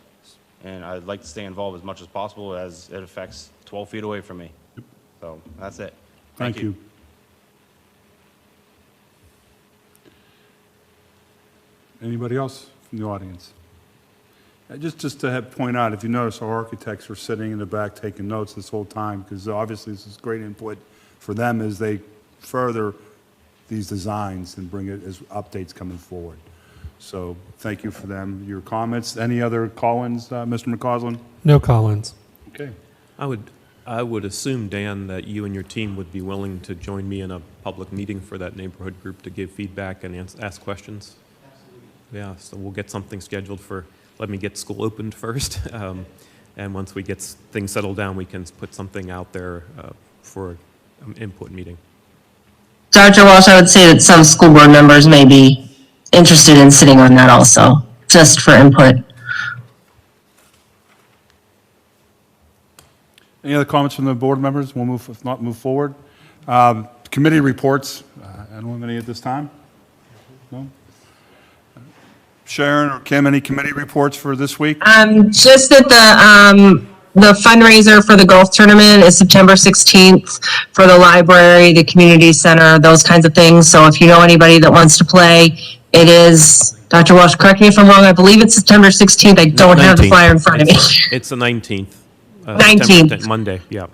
And I'd like to stay involved as much as possible as it affects 12 feet away from me. So that's it. Thank you. Anybody else from the audience? Just to point out, if you notice, our architects are sitting in the back taking notes this whole time, because obviously this is great input for them as they further these designs and bring it as updates coming forward. So thank you for them, your comments. Any other call-ins, Mr. McCausland? No Collins. Okay. I would assume, Dan, that you and your team would be willing to join me in a public meeting for that neighborhood group to give feedback and ask questions. Absolutely. Yeah, so we'll get something scheduled for, let me get school opened first. And once we get things settled down, we can put something out there for an input meeting. Dr. Walsh, I would say that some school board members may be interested in sitting on that also, just for input. Any other comments from the board members? We'll move, if not, move forward. Committee reports. I don't have any at this time. No? Sharon or Kim, any committee reports for this week? Just that the fundraiser for the golf tournament is September 16th for the library, the community center, those kinds of things. So if you know anybody that wants to play, it is, Dr. Walsh, correct me if I'm wrong, I believe it's September 16th. I don't have the flyer in front of me. It's the 19th. 19th. Monday, yeah.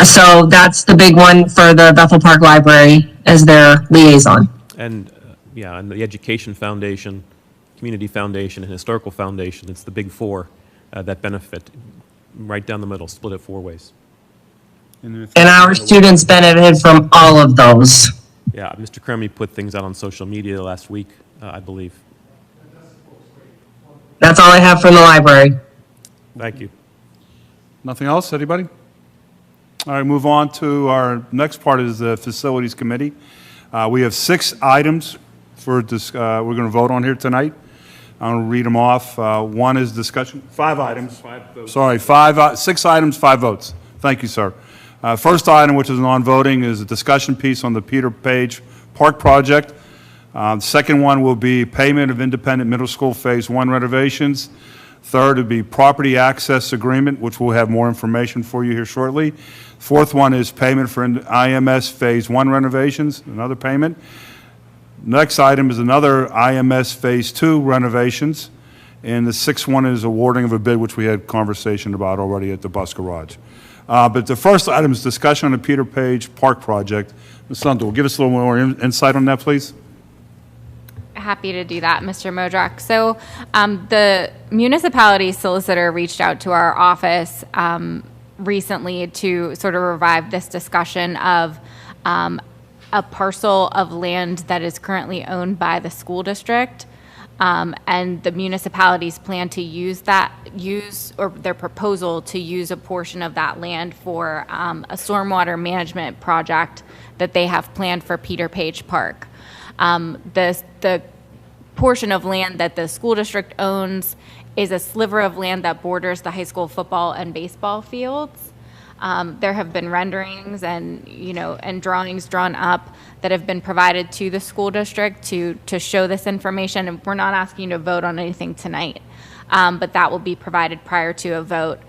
So that's the big one for the Bethel Park Library as their liaison. And, yeah, and the Education Foundation, Community Foundation, and Historical Foundation, it's the big four that benefit right down the middle, split it 4 ways. And our students benefited from all of those. Yeah, Mr. Crummy put things out on social media last week, I believe. That's all I have from the library. Thank you. Nothing else, anybody? All right, move on to our next part is the Facilities Committee. We have 6 items for this, we're going to vote on here tonight. I'm going to read them off. One is discussion, 5 items. 5 votes. Sorry, 6 items, 5 votes. Thank you, sir. First item, which is non-voting, is a discussion piece on the Peter Page Park project. The second one will be payment of Independent Middle School Phase 1 renovations. Third would be property access agreement, which we'll have more information for you here shortly. Fourth one is payment for IMS Phase 1 renovations, another payment. Next item is another IMS Phase 2 renovations. And the sixth one is awarding of a bid, which we had conversation about already at the bus garage. But the first item is discussion on the Peter Page Park project. Ms. Sundell, give us a little more insight on that, please. Happy to do that, Mr. Modrak. So the municipality solicitor reached out to our office recently to sort of revive this discussion of a parcel of land that is currently owned by the school district. And the municipalities plan to use or their proposal to use a portion of that land for a stormwater management project that they have planned for Peter Page Park. The portion of land that the school district owns is a sliver of land that borders the high school football and baseball fields. There have been renderings and drawings drawn up that have been provided to the school district to show this information. And we're not asking you to vote on anything tonight, but that will be provided prior to a vote.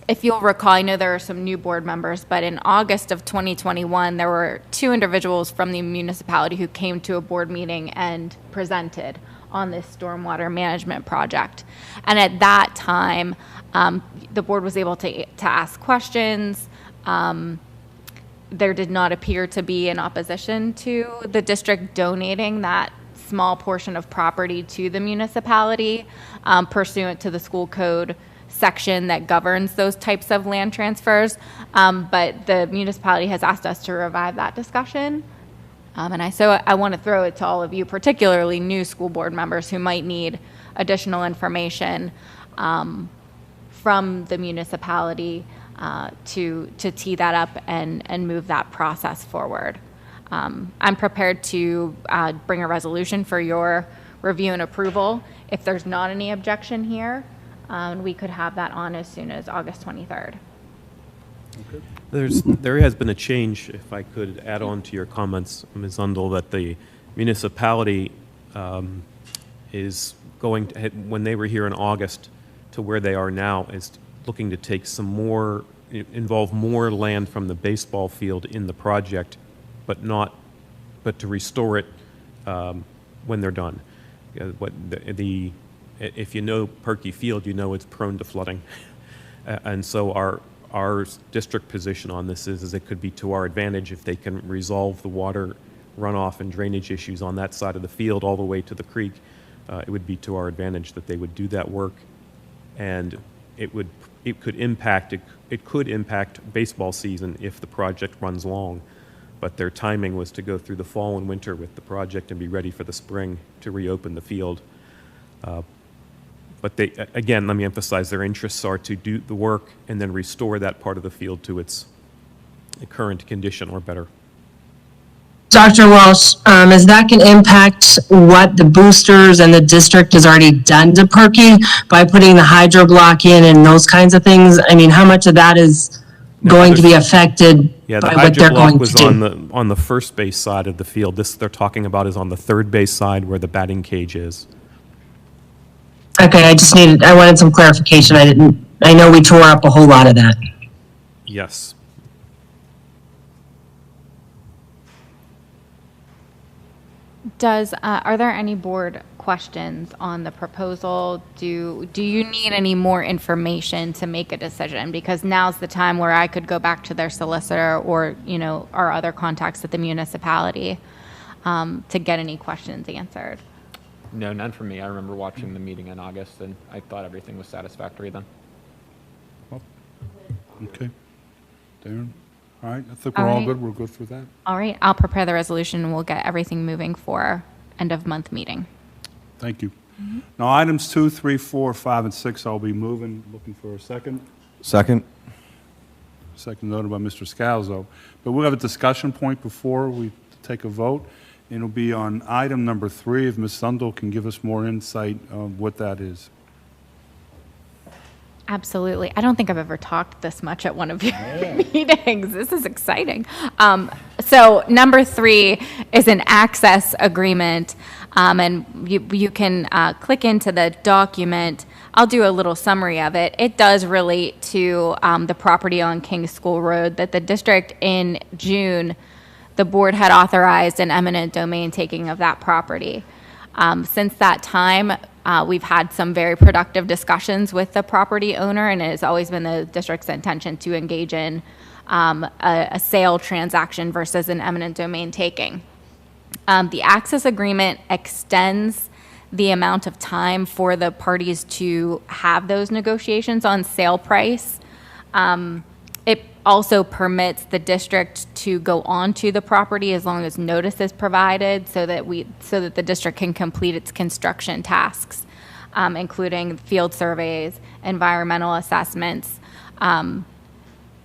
If you'll recall, I know there are some new board members, but in August of 2021, there were 2 individuals from the municipality who came to a board meeting and presented on this stormwater management project. And at that time, the board was able to ask questions. There did not appear to be an opposition to the district donating that small portion of property to the municipality pursuant to the school code section that governs those types of land transfers. But the municipality has asked us to revive that discussion. And I want to throw it to all of you, particularly new school board members who might need additional information from the municipality to tee that up and move that process forward. I'm prepared to bring a resolution for your review and approval. If there's not any objection here, we could have that on as soon as August 23rd. There has been a change, if I could add on to your comments, Ms. Undel, that the municipality is going to, when they were here in August to where they are now, is looking to take involve more land from the baseball field in the project, but to restore it when they're done. If you know Perky Field, you know it's prone to flooding. And so our district position on this is it could be to our advantage if they can resolve the water runoff and drainage issues on that side of the field all the way to the creek, it would be to our advantage that they would do that work, and it could impact baseball season if the project runs long. But their timing was to go through the fall and winter with the project and be ready for the spring to reopen the field. But they, again, let me emphasize, their interests are to do the work and then restore that part of the field to its current condition or better. Dr. Walsh, is that going to impact what the boosters and the district has already done to Perky by putting the hydro block in and those kinds of things? I mean, how much of that is going to be affected Yeah, the by what they're hydro block going was to do? on the first base side of the field. This they're talking about is on the third base side where the batting cage is. Okay, I wanted some clarification. I know we tore up a whole lot of that. Yes. Are there any board questions on the proposal? Do you need any more information to make a decision? Because now's the time where I could go back to their solicitor or, our other contacts at the municipality to get any questions answered. No, none for me. I remember watching the meeting in August, and I thought everything was satisfactory then. Okay. Darren? All right, I think we're all good. We're good for that. All right, I'll prepare the resolution and we'll get everything moving for end of month meeting. Thank you. Now, items 2, 3, 4, 5, and 6, I'll be moving, looking for a second. Second? Second noted by Mr. Scalzo. But we'll have a discussion point before we take a vote. And it'll be on item number 3, if Ms. Sundal can give us more insight on what that is. Absolutely. I don't think I've ever talked this much at one of your meetings. This is exciting. So number 3 is an access agreement, and you can click into the document. I'll do a little summary of it. It does relate to the property on King School Road that the district in June, the board had authorized an eminent domain taking of that property. Since that time, we've had some very productive discussions with the property owner, and it has always been the district's intention to engage in a sale transaction versus an eminent domain taking. The access agreement extends the amount of time for the parties to have those negotiations on sale price. It also permits the district to go onto the property as long as notice is provided so that the district can complete its construction tasks, including field surveys, environmental assessments, and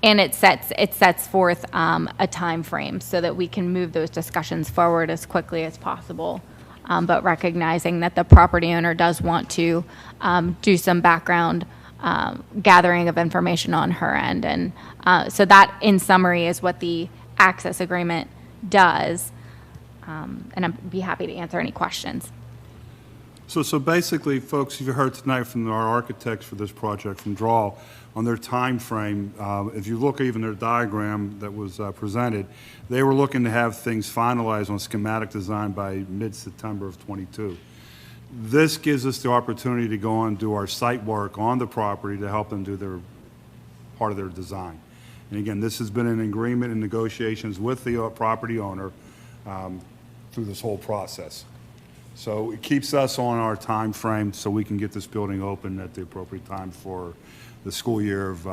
it sets forth a time frame so that we can move those discussions forward as quickly as possible, but recognizing that the property owner does want to do some background gathering of information on her end. And so that, in summary, is what the access agreement does. And I'd be happy to answer any questions. So basically, folks, you've heard tonight from our architects for this project, from Draw, on their time frame. If you look even their diagram that was presented, they were looking to have things finalized on schematic design by mid-September of '22. This gives us the opportunity to go and do our site work on the property to help them do their part of their design. And again, this has been an agreement and negotiations with the property owner through this whole process. So it keeps us on our time frame so we can get this building open at the appropriate time for the school year of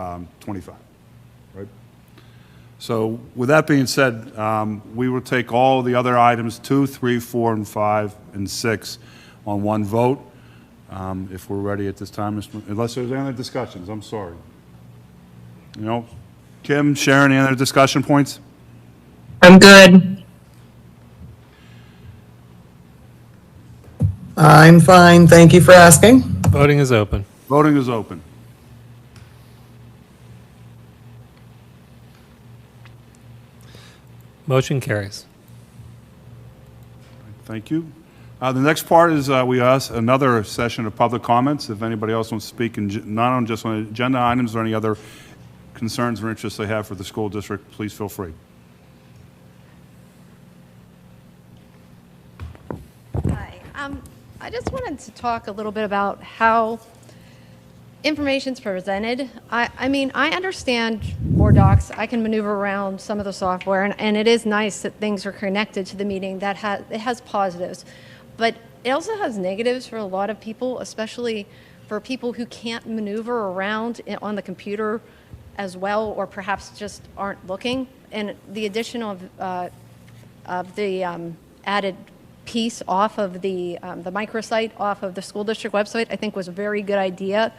'25, right? So with that being said, we will take all the other items, 2, 3, 4, and 5, and 6 on one vote, if we're ready at this time, unless there's any other discussions. I'm sorry. Kim, Sharon, any other discussion points? I'm good. I'm fine. Thank you for asking. Voting is open. Voting is open. Motion carries. Thank you. The next part is we ask another session of public comments. If anybody else wants to speak, not on just on agenda items or any other concerns or interests they have for the school district, please feel free. Hi. I just wanted to talk a little bit about how information's presented. I mean, I understand Board Docs. I can maneuver around some of the software, and it is nice that things are connected to the meeting. It has positives, but it also has negatives for a lot of people, especially for people who can't maneuver around on the computer as well, or perhaps just aren't looking. And the addition of the added piece off of the microsite off of the school district website, I think was a very good idea.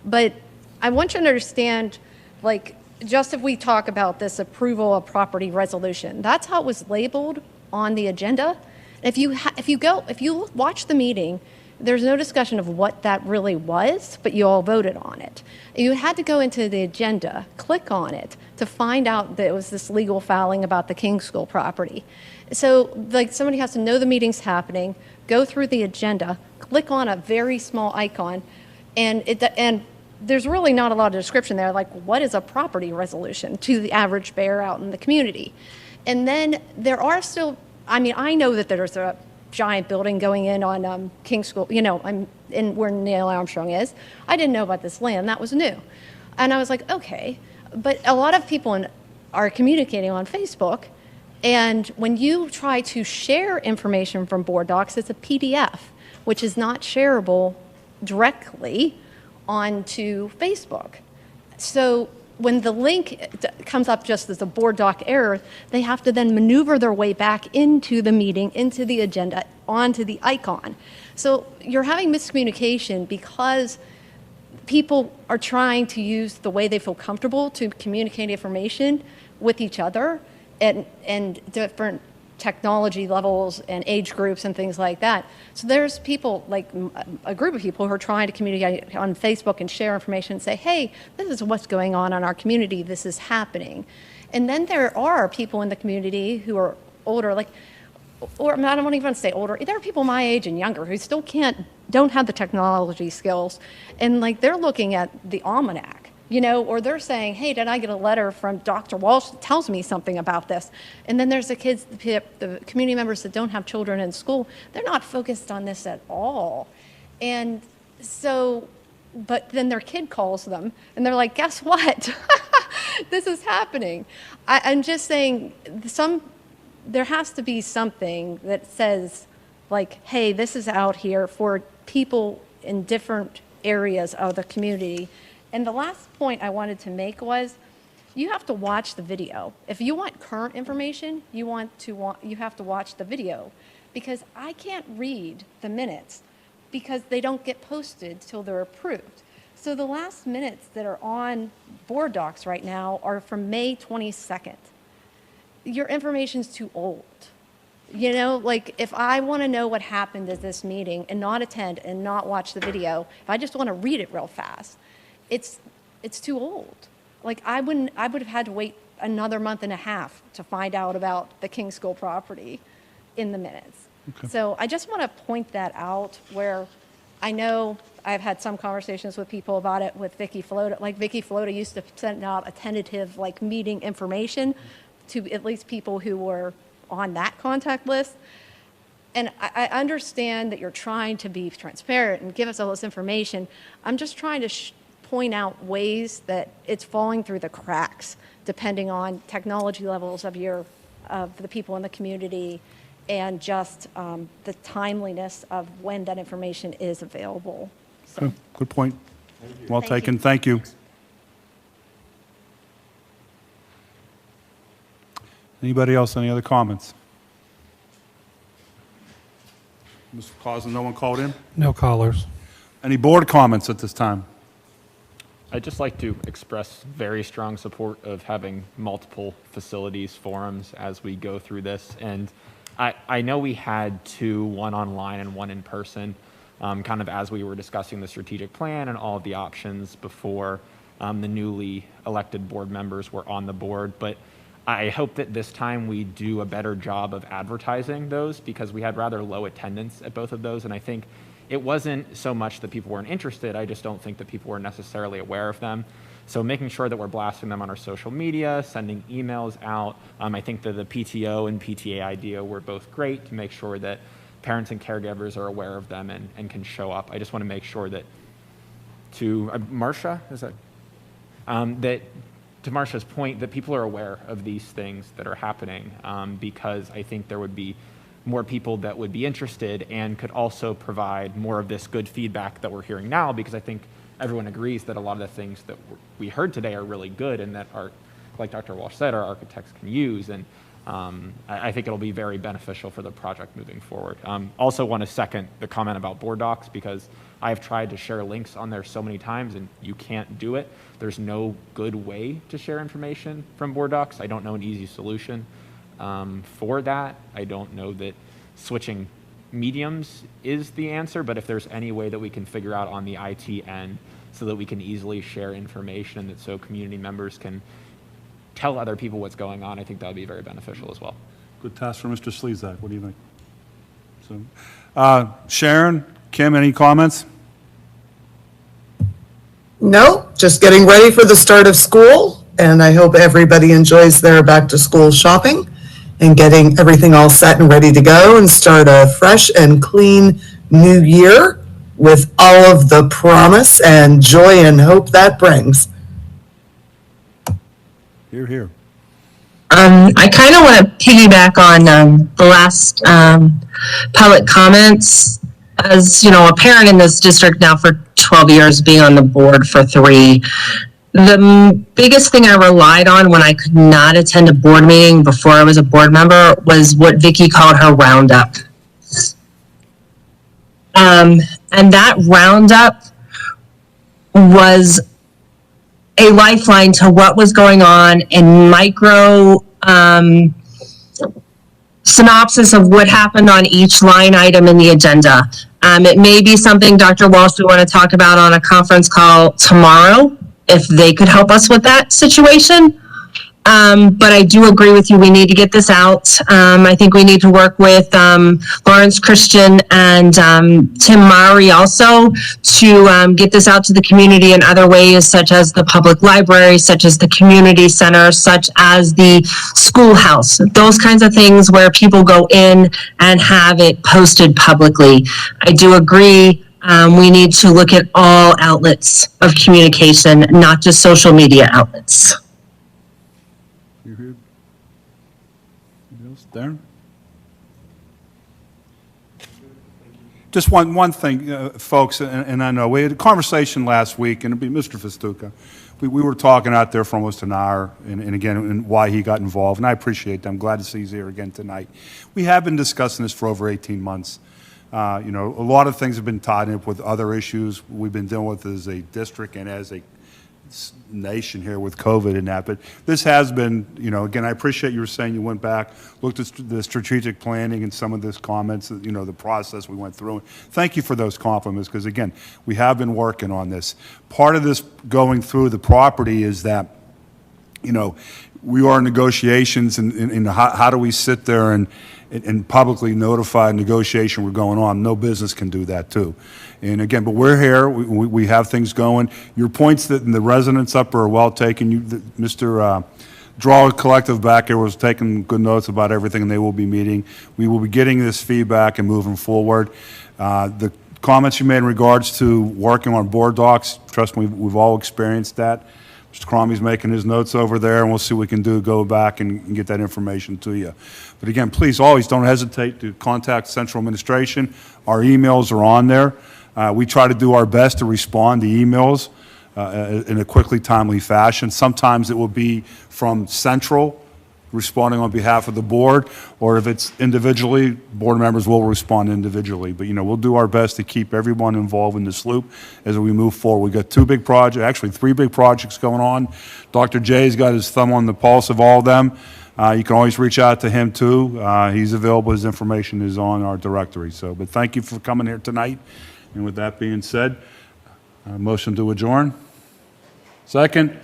But I want you to understand, like, just if we talk about this approval of property resolution, that's how it was labeled on the agenda. If you watch the meeting, there's no discussion of what that really was, but you all voted on it. You had to go into the agenda, click on it, to find out that it was this legal filing about the King School property. So, like, somebody has to know the meeting's happening, go through the agenda, click on a very small icon, and there's really not a lot of description there, like what is a property resolution to the average bear out in the community. And then there are still, I mean, I know that there's a giant building going in on King School, you know, I'm in where Neil Armstrong is. I didn't know about this land, that was new. And I was like, okay, but a lot of people are communicating on Facebook, and when you try to share information from Board Docs, it's a PDF, which is not shareable directly onto Facebook. So when the link comes up just as a Board Doc error, they have to then maneuver their way back into the meeting, into the agenda, onto the icon. So you're having miscommunication because people are trying to use the way they feel comfortable to communicate information with each other and different technology levels and age groups and things like that. So there's people, like a group of people who are trying to communicate on Facebook and share information and say, hey, this is what's going on in our community, this is happening. And then there are people in the community who are older, like, or I don't even want to say older, there are people my age and younger who still don't have the technology skills, and like they're looking at the almanac, you know, or they're saying, hey, did I get a letter from Dr. Walsh that tells me something about this? And then there's the kids, the community members that don't have children in school, they're not focused on this at all. And so, but then their kid calls them and they're like, guess what? This is happening. I'm just saying there has to be something that says, like, hey, this is out here for people in different areas of the community. And the last point I wanted to make was, you have to watch the video. If you want current information, you have to watch the video, because I can't read the minutes because they don't get posted till they're approved. So the last minutes that are on Board Docs right now are from May 22nd. Your information's too old. You know, like, if I want to know what happened at this meeting and not attend and not watch the video, if I just want to read it real fast, it's too old. Like, I would have had to wait another month and a half to find out about the King School property in the minutes. Okay. So I just want to point that out, where I know I've had some conversations with people about it with Vicky Flota. Like, Vicky Flota used to send out a tentative, like, meeting information to at least people who were on that contact list. And I understand that you're trying to be transparent and give us all this information. I'm just trying to point out ways that it's falling through the cracks, depending on technology levels of the people in the community, and just the timeliness of when that information is available. So. Good point. Well taken. Thank you. Anybody else, any other comments? Mr. Clausen, no one called in? No callers. Any board comments at this time? I'd just like to express very strong support of having multiple facilities forums as we go through this. And I know we had two, one online and one in person, kind of as we were discussing the strategic plan and all of the options before the newly elected board members were on the board. But I hope that this time we do a better job of advertising those, because we had rather low attendance at both of those. And I think it wasn't so much that people weren't interested, I just don't think that people were necessarily aware of them. So making sure that we're blasting them on our social media, sending emails out. I think that the PTO and PTA idea were both great to make sure that parents and caregivers are aware of them and can show up. I just want to make sure that to Marcia, is that? That to Marcia's point, that people are aware of these things that are happening, because I think there would be more people that would be interested and could also provide more of this good feedback that we're hearing now, because I think everyone agrees that a lot of the things that we heard today are really good and that are, like Dr. Walsh said, our architects can use. And I think it'll be very beneficial for the project moving forward. Also want to second the comment about board docs, because I've tried to share links on there so many times and you can't do it. There's no good way to share information from board docs. I don't know an easy solution for that. I don't know that switching mediums is the answer, but if there's any way that we can figure out on the IT end so that we can easily share information and that so community members can tell other people what's going on, I think that would be very beneficial as well. Good task for Mr. Slezak. What do you think? So, Sharon, Kim, any comments? No, just getting ready for the start of school, and I hope everybody enjoys their back-to-school shopping and getting everything all set and ready to go and start a fresh and clean new year with all of the promise and joy and hope that brings. Hear, hear. I kind of want to piggyback on the last public comments. As you know, a parent in this district now for 12 years, being on the board for 3, the biggest thing I relied on when I could not attend a board meeting before I was a board member was what Vicki called her roundup. And that roundup was a lifeline to what was going on in micro synopsis of what happened on each line item in the agenda. It may be something, Dr. Walsh, we want to talk about on a conference call tomorrow, if they could help us with that situation. But I do agree with you, we need to get this out. I think we need to work with Lawrence Christian and Tim Mowry also to get this out to the community in other ways, such as the public library, such as the community center, such as the schoolhouse, those kinds of things where people go in and have it posted publicly. I do agree. We need to look at all outlets of communication, not just social media outlets. You heard? Anything else? Darren? Just one thing, folks, and I know we had a conversation last week, and it'd be Mr. Festuca. We were talking out there for almost an hour, and again, and why he got involved, and I appreciate that. I'm glad to see he's here again tonight. We have been discussing this for over 18 months. You know, a lot of things have been tied up with other issues we've been dealing with as a district and as a nation here with COVID and that, but this has been, you know, again, I appreciate you were saying you went back, looked at the strategic planning and some of those comments, you know, the process we went through. Thank you for those compliments, because again, we have been working on this. Part of this going through the property is that, you know, we are in negotiations, and how do we sit there and publicly notify a negotiation we're going on? No business can do that too. And again, but we're here, we have things going. Your points that the residents up are well taken. Mr. Draw Collective back here was taking good notes about everything, and they will be meeting. We will be getting this feedback and moving forward. The comments you made in regards to working on board docs, trust me, we've all experienced that. Mr. Cromie's making his notes over there, and we'll see what we can do, go back and get that information to you. But again, please always don't hesitate to contact Central Administration. Our emails are on there. We try to do our best to respond to emails in a quickly, timely fashion. Sometimes it will be from Central responding on behalf of the board, or if it's individually, board members will respond individually. But, you know, we'll do our best to keep everyone involved in this loop as we move forward. We've got 2 big projects, actually 3 big projects going on. Dr. J's got his thumb on the pulse of all of them. You can always reach out to him too. He's available. His information is on our directory. So, but thank you for coming here tonight. And with that being said, motion to adjourn. Second.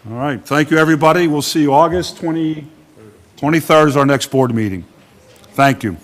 All right. Thank you, everybody. We'll see you August 23rd is our next board meeting. Thank you.